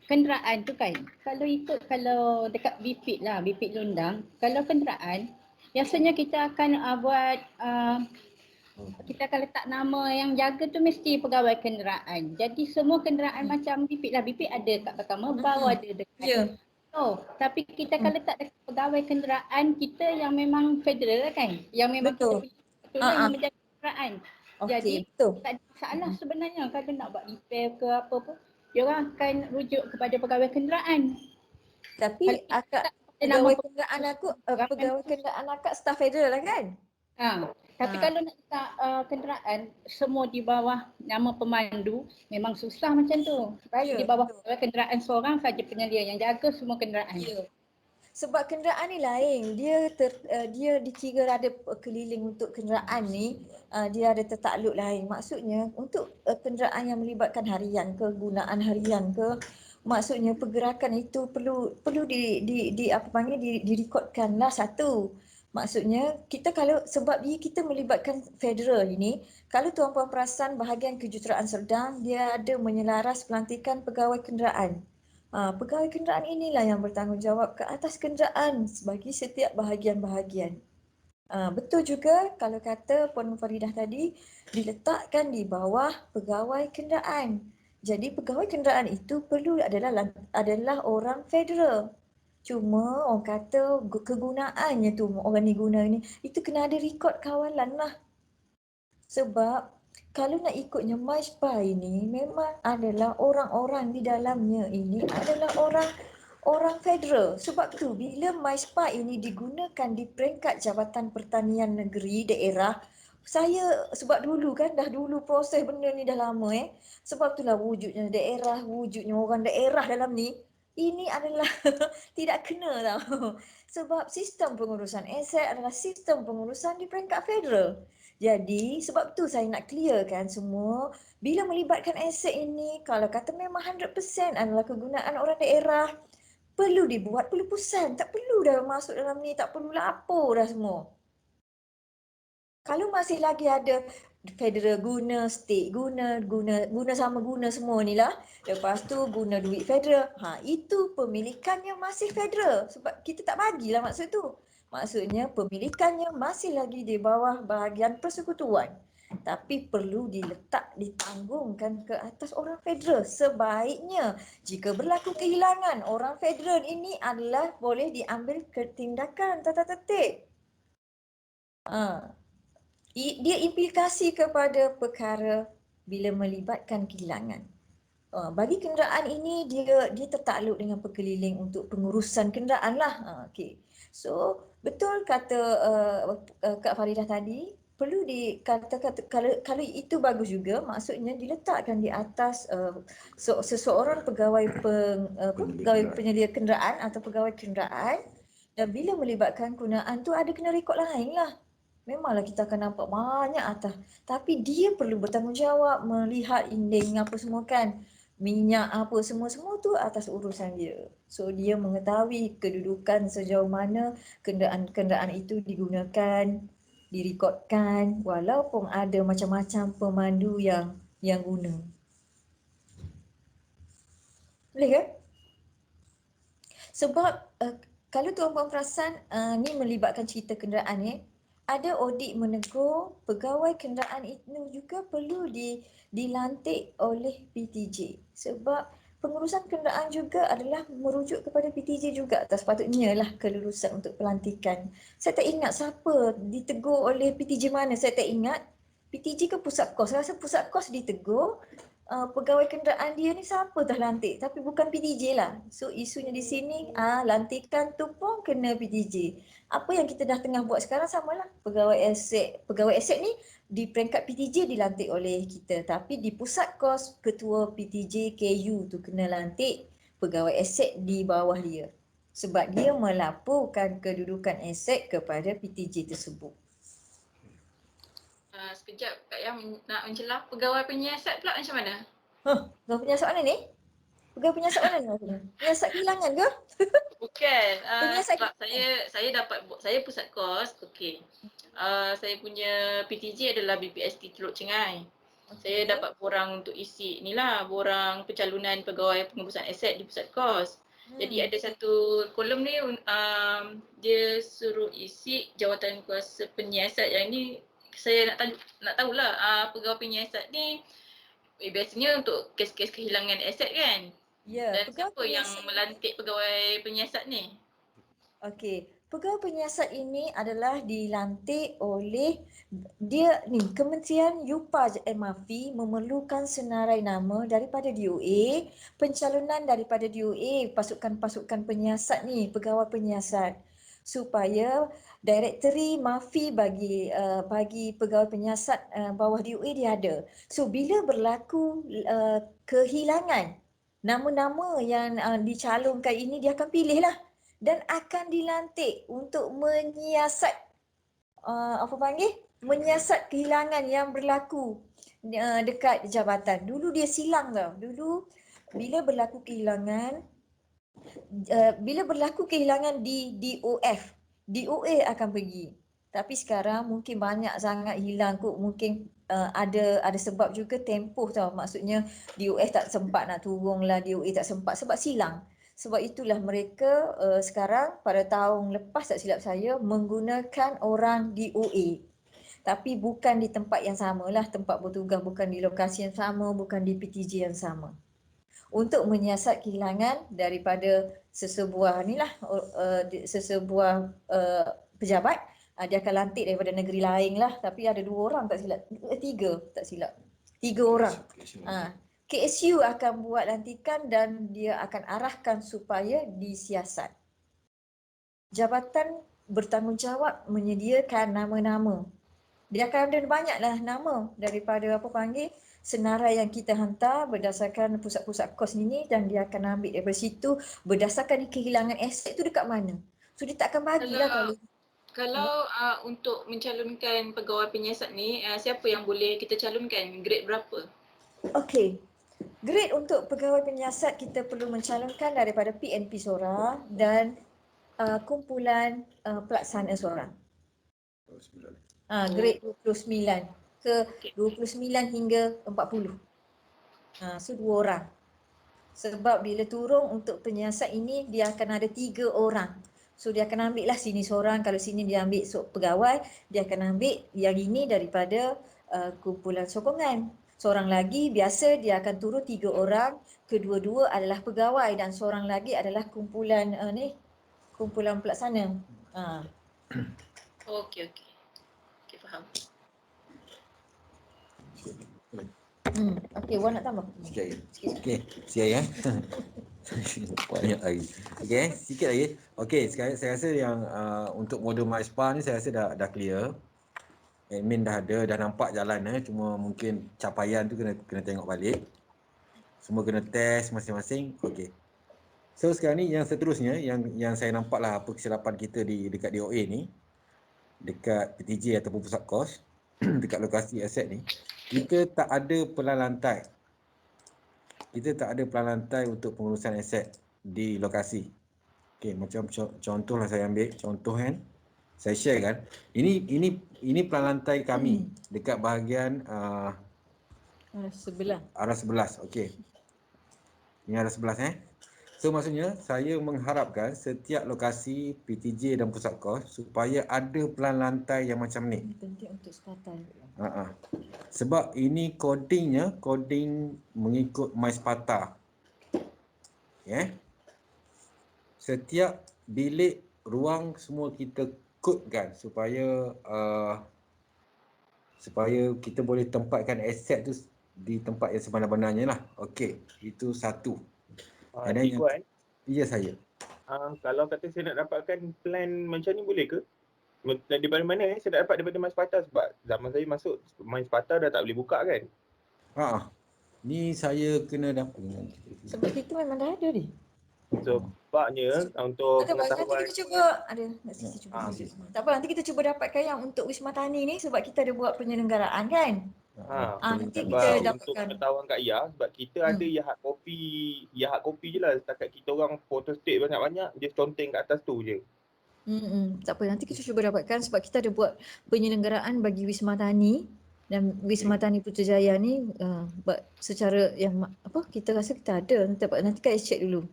kenderaan tu kan, kalau dekat BPID lah, BPID Lundang, kalau kenderaan, biasanya kita akan buat, kita akan letak nama yang jaga tu mesti pegawai kenderaan. Jadi semua kenderaan macam BPID lah, BPID ada kat belakang Mebau, ada dekat. Tapi kita akan letak dekat pegawai kenderaan kita yang memang federal kan, yang memang kita betul yang menjaga kenderaan. Jadi tak ada masalah sebenarnya kalau nak buat repair ke apa pun, dia orang akan rujuk kepada pegawai kenderaan. Tapi pegawai kenderaan akak staff federal lah kan? Tapi kalau nak letak kenderaan semua di bawah nama pemandu memang susah macam tu. Di bawah kenderaan seorang saja penyelia yang jaga semua kenderaan. Sebab kenderaan ni lain, dia dikira ada keliling untuk kenderaan ni, dia ada tertakluk lain. Maksudnya untuk kenderaan yang melibatkan harian ke, gunaan harian ke, maksudnya pergerakan itu perlu direkodkanlah satu. Maksudnya sebab kita melibatkan federal ini, kalau tuan-puan perasan bahagian kejuruteraan Serdang dia ada menyelaras pelantikan pegawai kenderaan. Pegawai kenderaan inilah yang bertanggungjawab ke atas kenderaan bagi setiap bahagian-bahagian. Betul juga kalau kata Puan Faridah tadi diletakkan di bawah pegawai kenderaan. Jadi pegawai kenderaan itu perlu adalah orang federal. Cuma orang kata kegunaannya tu orang ni guna ni itu kena ada rekod kawalan lah. Sebab kalau nak ikutnya MySPA ini memang adalah orang-orang di dalamnya ini adalah orang federal. Sebab tu bila MySPA ini digunakan di peringkat Jabatan Pertanian Negeri daerah, sebab dulu proses benda ni dah lama Sebab itulah wujudnya daerah, wujudnya orang daerah dalam ni. Ini adalah tidak kena tau. Sebab sistem pengurusan aset adalah sistem pengurusan di peringkat federal. Jadi sebab tu saya nak clearkan semua bila melibatkan aset ini kalau kata memang 100% adalah kegunaan orang daerah perlu dibuat pelupusan, tak perlu dah masuk dalam ni, tak perlu lapor dah semua. Kalau masih lagi ada federal guna, state guna sama guna semua ni lah. Lepas tu guna duit federal. Itu pemilikannya masih federal sebab kita tak bagilah maksud tu. Maksudnya pemilikannya masih lagi di bawah bahagian persekutuan. Tapi perlu ditanggungkan ke atas orang federal. Sebaiknya jika berlaku kehilangan, orang federal ini adalah boleh diambil tindakan tata tertib. Dia implikasi kepada perkara bila melibatkan kehilangan. Bagi kenderaan ini dia tertakluk dengan pekeliling untuk pengurusan kenderaan lah. Okey. So betul kata Kak Faridah tadi, perlu dikatakan kalau itu bagus juga, maksudnya diletakkan di atas seseorang pegawai penyedia kenderaan atau pegawai kenderaan, dan bila melibatkan kenderaan tu ada kena rekod lain lah. Memanglah kita akan nampak banyak atas, tapi dia perlu bertanggungjawab melihat inding apa semua kan, minyak apa semua tu atas urusan dia. So dia mengetahui kedudukan sejauh mana kenderaan itu digunakan, direkodkan, walaupun ada macam-macam pemandu yang guna. Boleh kan? Sebab kalau tuan-puan perasan, ni melibatkan cerita kenderaan ada audit menegur pegawai kenderaan itu juga perlu dilantik oleh PTJ, sebab pengurusan kenderaan juga adalah merujuk kepada PTJ juga. Sepatutnya lah kelulusan untuk pelantikan. Saya tak ingat siapa ditegur oleh PTJ mana, saya tak ingat. PTJ ke Pusat Kos? Saya rasa Pusat Kos ditegur. Pegawai kenderaan dia ni siapa dah lantik, tapi bukan PTJ lah. So isunya di sini lantikan tu pun kena PTJ. Apa yang kita dah tengah buat sekarang samalah. Pegawai aset ni di peringkat PTJ dilantik oleh kita, tapi di Pusat Kos ketua PTJ KU tu kena lantik pegawai aset di bawah dia, sebab dia melaporkan kedudukan aset kepada PTJ tersebut. Sekejap Kak Yang nak mencelah pegawai penyiasat pula macam mana? Pegawai penyiasat mana ni? Pegawai penyiasat mana ni maksudnya? Penyiasat kehilangan ke? Bukan. Penyiasat Sebab saya Pusat Kos. Okey. Saya punya PTJ adalah BPST Teluk Cengai. Saya dapat borang untuk isi borang pencalonan pegawai pengurusan aset di Pusat Kos. Jadi ada satu kolom ni dia suruh isi jawatan kuasa penyiasat. Yang ni saya nak tahulah pegawai penyiasat ni biasanya untuk kes-kes kehilangan aset kan? Ya, Dan siapa yang melantik pegawai penyiasat ni? Okey, pegawai penyiasat ini adalah dilantik oleh Kementerian UPA MAFI memerlukan senarai nama daripada DOA, pencalonan daripada DOA, pasukan-pasukan penyiasat ni, pegawai penyiasat, supaya Directory MAFI bagi pegawai penyiasat bawah DOA dia ada. So bila berlaku kehilangan nama-nama yang dicalonkan ini, dia akan pilih lah dan akan dilantik untuk menyiasat menyiasat kehilangan yang berlaku dekat jabatan. Dulu dia silang tau. Dulu bila berlaku kehilangan di DOF, DOA akan pergi. Tapi sekarang mungkin banyak sangat hilang kot. Mungkin ada sebab juga tempoh tau. Maksudnya DOF tak sempat nak turun lah, DOA tak sempat sebab silang. Sebab itulah mereka sekarang pada tahun lepas tak silap saya menggunakan orang DOA. Tapi bukan di tempat yang sama lah, tempat bertugas bukan di lokasi yang sama, bukan di PTJ yang sama. Untuk menyiasat kehilangan daripada sesebuah pejabat, dia akan lantik daripada negeri lain lah. Tapi ada 2 orang tak silap, 3 orang. KSU akan buat lantikan dan dia akan arahkan supaya disiasat. Jabatan bertanggungjawab menyediakan nama-nama. Dia akan ada banyaklah nama daripada senarai yang kita hantar berdasarkan pusat-pusat kos ini, dan dia akan ambil daripada situ berdasarkan kehilangan aset tu dekat mana. So dia tak akan bagilah kalau untuk mencalonkan pegawai penyiasat ni, siapa yang boleh kita calonkan? Grade berapa? Okey. Grade untuk pegawai penyiasat kita perlu mencalonkan daripada PNP seorang dan kumpulan pelaksana seorang. Grade 29 ke 29 hingga 40. So 2 orang. Sebab bila turun untuk penyiasat ini dia akan ada 3 orang. So dia akan ambil lah sini seorang, kalau sini dia ambil pegawai, dia akan ambil yang ini daripada kumpulan sokongan. Seorang lagi biasa dia akan turun 3 orang, kedua-dua adalah pegawai dan seorang lagi adalah kumpulan kumpulan pelaksana. Okey, faham. Okey, Wan nak tambah? Sikit lagi. Okey, sikit lagi banyak lagi. Okey, sikit lagi. Okey, sekarang saya rasa yang untuk modul MySpa ni saya rasa dah clear. Admin dah ada, dah nampak jalan cuma mungkin capaian tu kena tengok balik. Semua kena test masing-masing. Okey. So sekarang ni yang seterusnya yang saya nampaklah apa kesilapan kita dekat DOA ni, dekat PTJ ataupun pusat kos dekat lokasi aset ni, kita tak ada pelan lantai. Kita tak ada pelan lantai untuk pengurusan aset di lokasi. Okey, macam contohlah saya ambil contoh kan. Saya share kan. Ini pelan lantai kami dekat bahagian arah 11. Okey. Ini arah 11 So maksudnya saya mengharapkan setiap lokasi PTJ dan pusat kos supaya ada pelan lantai yang macam ni. Penting untuk sepatan. Sebab ini coding mengikut MySpata. Setiap bilik ruang semua kita codekan supaya kita boleh tempatkan aset tu di tempat yang sebenar-benarnya lah. Okey, itu satu. Cik Wan, ya saya. Kalau kata saya nak dapatkan plan macam ni boleh ke? Daripada mana saya nak dapat daripada MySpata sebab zaman saya masuk MySpata dah tak boleh buka kan? Ni saya kena dapat. Sebab kita memang dah ada ni. Sebabnya untuk Nanti pengetahuan kita cuba tak apa, nanti kita cuba dapatkan yang untuk Wisma Tani ni sebab kita ada buat penyelenggaraan kan. Nanti kita dapatkan untuk pengetahuan Kak Ya, sebab kita ada yang hard copy je lah. Setakat kita orang photo state banyak-banyak, dia conteng kat atas tu je. Tak apa, nanti kita cuba dapatkan sebab kita ada buat penyelenggaraan bagi Wisma Tani dan Wisma Tani Putrajaya ni secara yang kita rasa kita ada. Nanti kita check dulu.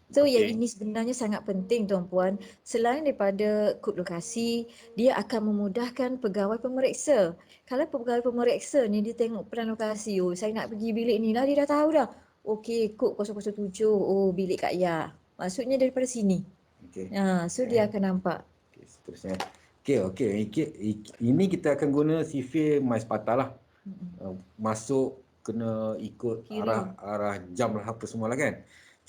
So yang ini sebenarnya sangat penting tuan-puan. Selain daripada kod lokasi, dia akan memudahkan pegawai pemeriksa. Kalau pegawai pemeriksa ni dia tengok peran lokasi, saya nak pergi bilik ni lah, dia dah tahu dah. Okey, kod 007, bilik Kak Ya. Maksudnya daripada sini. So dia akan nampak. Seterusnya. Okey. Ini kita akan guna CV MySpata lah. Masuk kena ikut arah jam lah apa semua lah kan.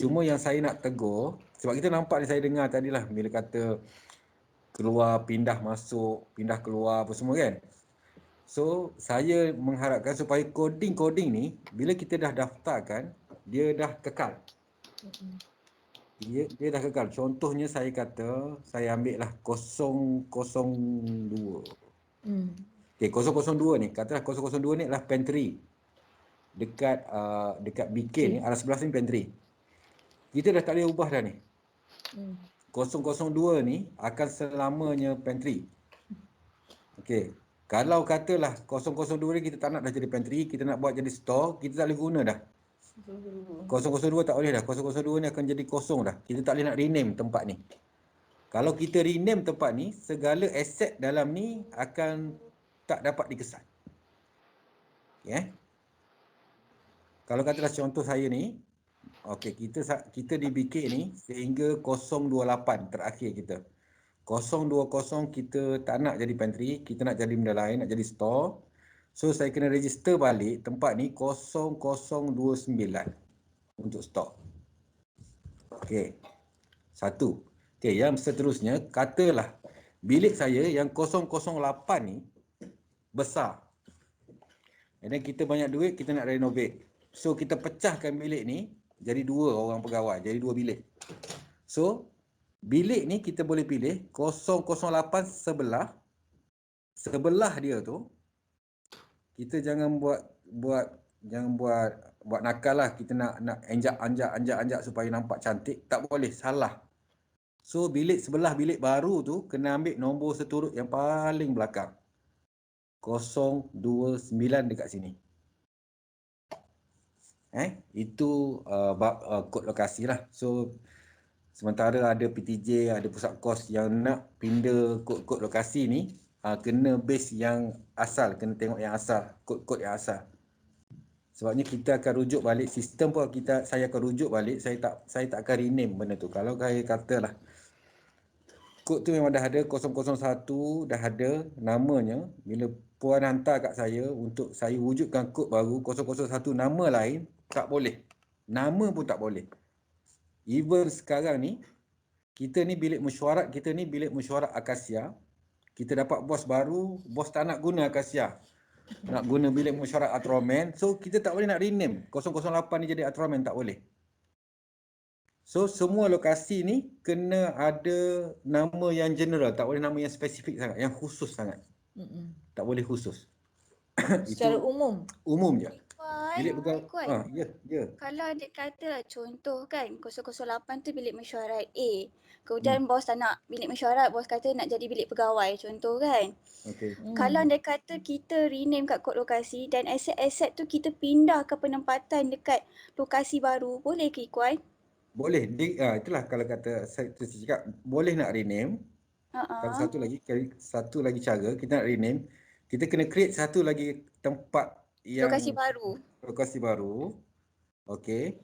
Cuma yang saya nak tegur, sebab kita nampak ni, saya dengar tadi lah bila kata keluar, pindah masuk, pindah keluar apa semua kan. So saya mengharapkan supaya coding ni bila kita dah daftarkan, dia dah kekal. Dia dah kekal. Contohnya saya kata, saya ambil lah 002. Okey, 002 ni, katalah 002 ni adalah pantry. Dekat BK ni, arah 11 ni pantry. Kita dah tak boleh ubah dah ni. 002 ni akan selamanya pantry. Okey. Kalau katalah 002 ni kita tak nak dah jadi pantry, kita nak buat jadi store, kita tak boleh guna dah. 002 tak boleh dah. 002 ni akan jadi kosong dah. Kita tak boleh nak rename tempat ni. Kalau kita rename tempat ni, segala aset dalam ni akan tak dapat dikesan. Okay. Kalau katalah contoh saya ni, okey, kita di BK ni sehingga 028 terakhir kita. 020 kita tak nak jadi pantry, kita nak jadi benda lain, nak jadi store. So saya kena register balik tempat ni 0029 untuk store. Okey. Satu. Okey, yang seterusnya katalah bilik saya yang 008 ni besar. Dan kita banyak duit, kita nak renovate. So kita pecahkan bilik ni jadi 2 orang pegawai, jadi 2 bilik. So bilik ni kita boleh pilih 008 sebelah dia tu. Kita jangan buat nakal lah. Kita nak anjak supaya nampak cantik. Tak boleh, salah. So bilik sebelah bilik baru tu kena ambil nombor seturut yang paling belakang. 029 dekat sini. Itu kod lokasi lah. So sementara ada PTJ, ada pusat kos yang nak pindah kod lokasi ni, kena base yang asal, kena tengok yang asal, kod yang asal. Sebabnya kita akan rujuk balik sistem pun saya akan rujuk balik, saya tak akan rename benda tu. Kalau saya katalah kod tu memang dah ada 001 dah ada namanya, bila Puan hantar kat saya untuk saya wujudkan kod baru 001 nama lain, tak boleh. Nama pun tak boleh. Even sekarang ni, kita ni bilik mesyuarat Akasia. Kita dapat bos baru, bos tak nak guna Akasia. Nak guna bilik mesyuarat Atroman. So, kita tak boleh nak rename 008 ni jadi Atroman, tak boleh. So, semua lokasi ni kena ada nama yang general. Tak boleh nama yang spesifik sangat, yang khusus sangat. Tak boleh khusus. Secara umum? Umum je. Bilik pegawai. Ya. Kalau adik kata contoh kan 008 tu bilik mesyuarat A. Kemudian bos tak nak bilik mesyuarat, bos kata nak jadi bilik pegawai contoh kan. Okey. Kalau adik kata kita rename kat kod lokasi dan aset-aset tu kita pindah ke penempatan dekat lokasi baru, boleh ke Ikuan? Boleh. Itulah kalau kata saya cakap boleh nak rename. Kalau satu lagi cara kita nak rename, kita kena create satu lagi tempat yang lokasi baru. Okey.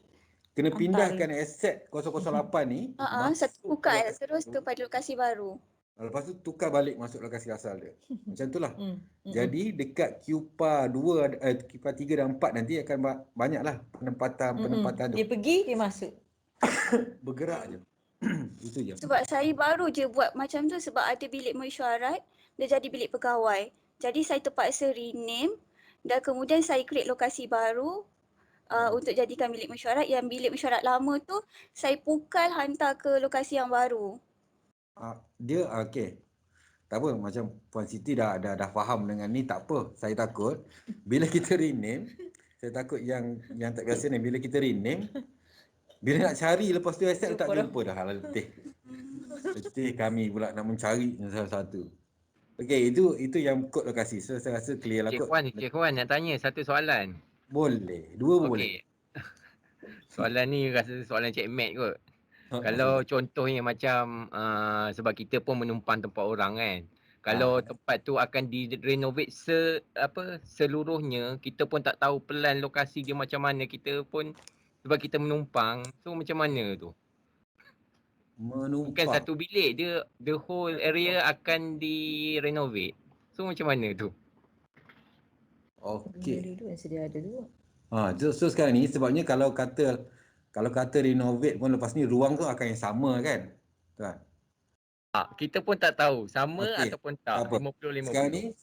Kena pindahkan aset 008 ni. Tukar terus tu pada lokasi baru. Lepas tu tukar balik masuk lokasi asal dia. Macam itulah. Jadi dekat QPA 2, QPA 3 dan 4 nanti akan banyaklah penempatan tu. Dia pergi, dia masuk. Bergerak je. Itu je. Sebab saya baru je buat macam tu sebab ada bilik mesyuarat, dia jadi bilik pegawai. Jadi saya terpaksa rename dan kemudian saya create lokasi baru untuk jadikan bilik mesyuarat. Yang bilik mesyuarat lama tu saya pukal hantar ke lokasi yang baru. Dia okey. Tak apa, macam Puan Siti dah faham dengan ni, tak apa. Saya takut bila kita rename, saya takut yang tak biasa ni, bila kita rename, bila nak cari lepas tu aset tak jumpa dah. Letih kami pula nak mencari salah satu. Okey, itu yang kod lokasi. So saya rasa clear lah kot. Cik Wan nak tanya satu soalan. Boleh. Dua pun boleh. Soalan ni rasa soalan Cik Mat kot. Kalau contohnya macam sebab kita pun menumpang tempat orang kan. Kalau tempat tu akan direnovate seluruhnya, kita pun tak tahu pelan lokasi dia macam mana, kita pun sebab kita menumpang. So macam mana tu? Bukan satu bilik, dia the whole area akan direnovate. So macam mana tu? Okey. Dulu yang sedia ada dulu. So sekarang ni sebabnya kalau kata renovate pun lepas ni ruang tu akan yang sama kan? Tuan. Kita pun tak tahu sama ataupun tak. 50-50. Sekarang ni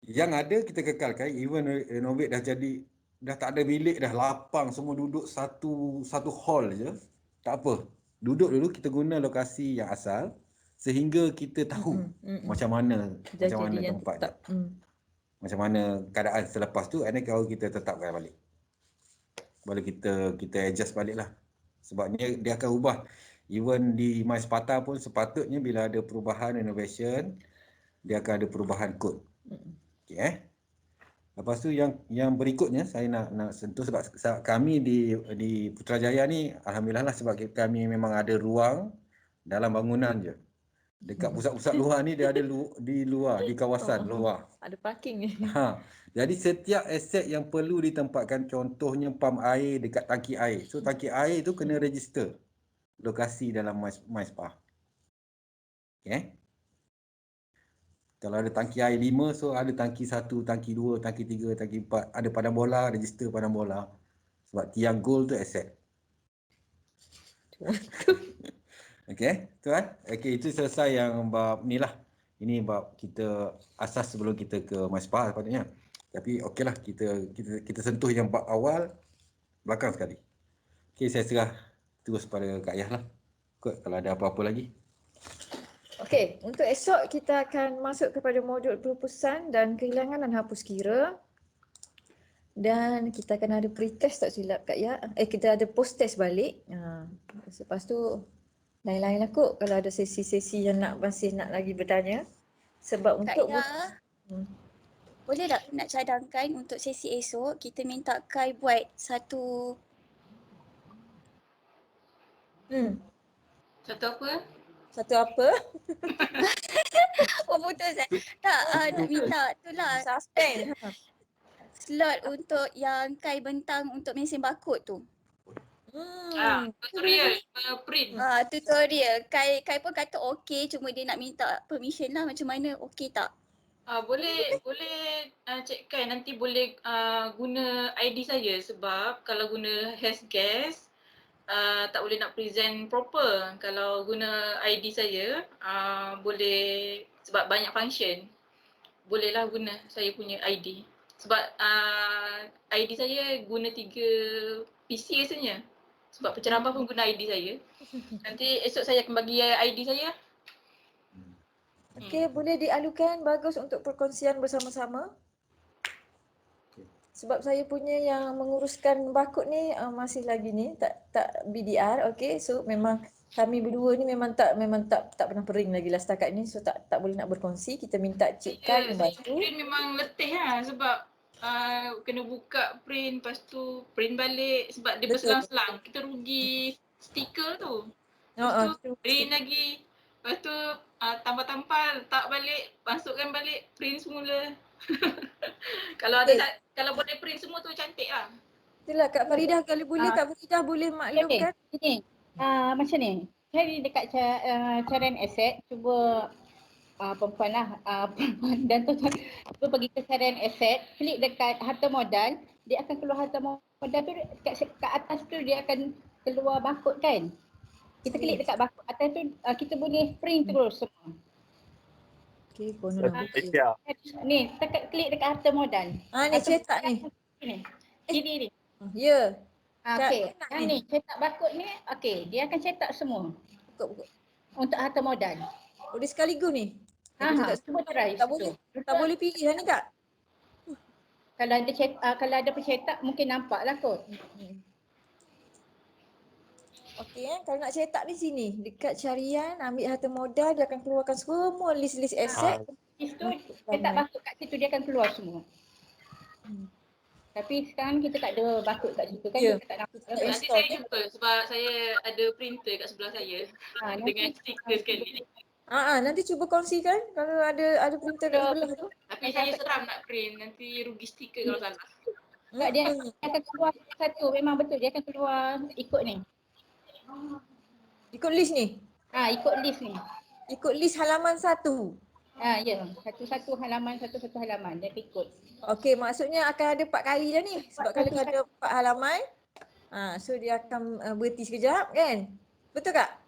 yang ada kita kekalkan, even renovate dah tak ada bilik dah, lapang semua duduk satu hall je. Tak apa. Duduk dulu kita guna lokasi yang asal sehingga kita tahu macam mana tempat dia. Macam mana keadaan selepas tu, and then kalau kita tetapkan balik. Baru kita adjust balik lah. Sebabnya dia akan ubah. Even di MySPATA pun sepatutnya bila ada perubahan renovation, dia akan ada perubahan kod. Okey Lepas tu yang berikutnya saya nak sentuh sebab kami di Putrajaya ni alhamdulillah lah sebab kami memang ada ruang dalam bangunan je. Dekat pusat-pusat luar ni dia ada di luar, di kawasan luar. Ada parking ni. Jadi setiap aset yang perlu ditempatkan, contohnya pam air dekat tangki air. So tangki air tu kena register lokasi dalam MySPA. Okey. Kalau ada tangki air 5, so ada tangki 1, tangki 2, tangki 3, tangki 4. Ada padang bola, register padang bola. Sebab tiang gold tu aset. Okey, tuan. Okey, itu selesai yang bab ni lah. Ini bab kita asas sebelum kita ke MySPA sepatutnya. Tapi okeylah kita sentuh yang bab awal belakang sekali. Okey, saya serah terus pada Kak Yah lah. Kalau ada apa-apa lagi. Okey, untuk esok kita akan masuk kepada modul perupusan dan kehilangan dan hapus kira. Dan kita akan ada pre-test tak silap Kak Ya. Kita ada post-test balik. Lepas tu lain-lain lah kot kalau ada sesi-sesi yang masih nak lagi bertanya. Sebab untuk Kak Ya, boleh tak nak cadangkan untuk sesi esok kita minta Kai buat satu Satu apa? oh betul saya. Tak, nak minta itulah Suspend. slot untuk yang Kai bentang untuk mesin barcode tu. Tutorial print. Tutorial. Kai pun kata okey, cuma dia nak minta permission lah macam mana, okey tak? Boleh cekkan nanti boleh guna ID saya sebab kalau guna HashGuess tak boleh nak present proper. Kalau guna ID saya boleh sebab banyak function. Bolehlah guna saya punya ID. Sebab ID saya guna 3 PC rasanya. Sebab penceramah pun guna ID saya. Nanti esok saya akan bagi ID saya. Okey, boleh dialukan, bagus untuk perkongsian bersama-sama. Sebab saya punya yang menguruskan barcode ni masih lagi ni tak BDR. Okey, so memang kami berdua ni memang tak pernah pering lagi lah setakat ni, so tak boleh nak berkongsi. Kita minta Cik Kai membantu. Print memang letih lah sebab kena buka print, lepas tu print balik sebab dia berselang-selang. Kita rugi stiker tu. Lepas tu print lagi. Lepas tu tambah-tambah, letak balik, masukkan balik, print semula. Kalau boleh print semua tu cantik lah. Itulah Kak Faridah, kalau boleh Kak Faridah boleh maklumkan. Ini macam ni. Cari dekat carian aset, cuba perempuan lah, dan tuan-tuan cuba pergi ke carian aset, klik dekat harta modal, dia akan keluar harta modal tu kat atas tu dia akan keluar barcode kan. Kita klik dekat barcode atas tu kita boleh print terus semua. Okey, konon ni klik dekat harta modal. Ni cetak ni. Ni. Ya. Okey, yang ni cetak barcode ni, okey, dia akan cetak semua. Buka. Untuk harta modal. Oh, dia sekaligus ni. Cuba try. Tak boleh pilih ni Kak. Kalau ada pencetak mungkin nampak lah kot. Okey, kalau nak cetak di sini, dekat carian, ambil harta modal, dia akan keluarkan semua list-list aset. List tu cetak barcode kat situ, dia akan keluar semua. Tapi sekarang kita tak ada barcode kat situ kan, kita tak nampak. Nanti saya jumpa sebab saya ada printer kat sebelah saya dengan stiker sekali. Nanti cuba kongsikan kalau ada printer kat sebelah tu. Tapi saya seram nak print, nanti rugi stiker kalau salah. Tak, dia akan keluar satu, memang betul dia akan keluar ikut ni. Ikut list ni? Ikut list ni. Ikut list halaman 1? Ya, satu-satu halaman dia ikut. Okey, maksudnya akan ada 4 kali dah ni. Sebab kalau ada 4 halaman, so dia akan berhenti sekejap kan? Betul tak?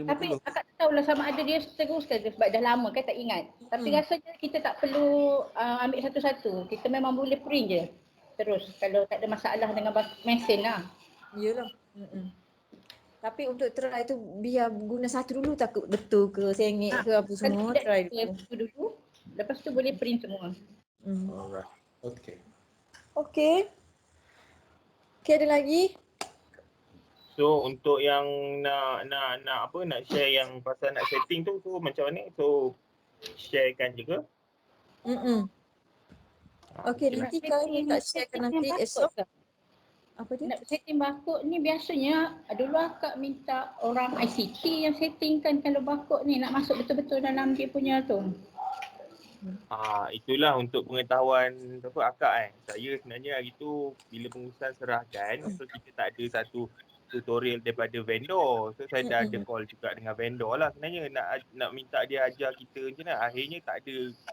Tapi akak tak tahulah sama ada dia teruskan sebab dah lama kan tak ingat. Tapi rasanya kita tak perlu ambil satu-satu. Kita memang boleh print je terus kalau tak ada masalah dengan mesin lah. Iyalah. Tapi untuk try tu biar guna satu dulu, takut betul ke, sengit ke apa semua, try dulu. Lepas tu boleh print semua. Alright. Okay. Okay, ada lagi? So untuk yang nak share yang pasal nak setting tu macam mana? So sharekan juga. Okay, nanti kami tak sharekan nanti esok. Apa dia? Nak setting barcode ni biasanya dulu akak minta orang ICT yang settingkan kalau barcode ni nak masuk betul-betul dalam dia punya tu. Itulah untuk pengetahuan akak Saya sebenarnya hari tu bila pengurusan serahkan, so kita tak ada satu tutorial daripada vendor. So saya dah ada call juga dengan vendor lah sebenarnya nak minta dia ajar kita macam mana. Akhirnya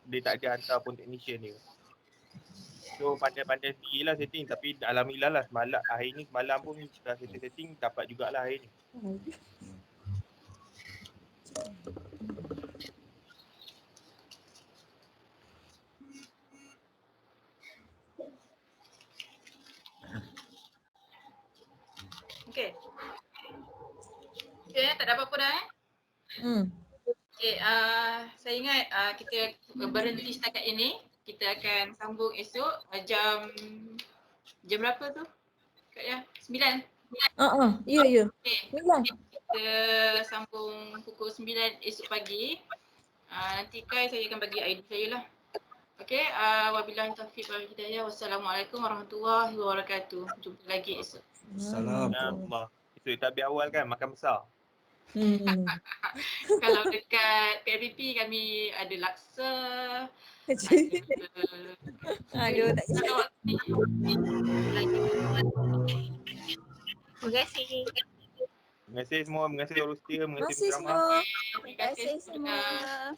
dia tak ada hantar pun technician dia. So pandai-pandai sendiri lah setting, tapi alhamdulillah lah semalam pun dah setting dapat jugalah hari ni. Okay, tak ada apa-apa dah Okay, saya ingat kita berhenti setakat ini. Kita akan sambung esok jam berapa tu? Kak ya? 9. Ya. Okay. Kita sambung pukul 9 esok pagi. Nanti Kai saya akan bagi ID saya lah. Okay, wabillahi taufiq wal hidayah. Wassalamualaikum warahmatullahi wabarakatuh. Jumpa lagi esok. Assalamualaikum. Esok takbir awal kan, makan besar. Kalau dekat PRPP kami ada laksa. Aduh, tak Terima kasih. Terima kasih semua, terima kasih All Setia, terima kasih Terima kasih penceramah. semua. Terima kasih semua.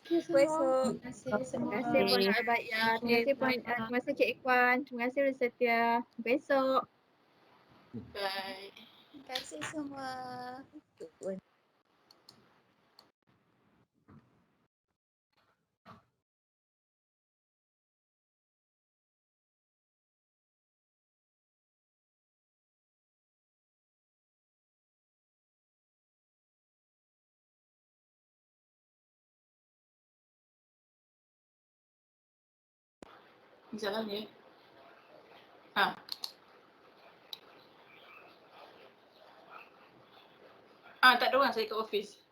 Jumpa esok. Terima kasih semua. Terima kasih Puan Al-Baia. Terima kasih Cik Ikwan. Terima kasih All Setia. Sampai esok. Bye. Terima kasih semua. Jalan ya. Tak ada orang saya kat office.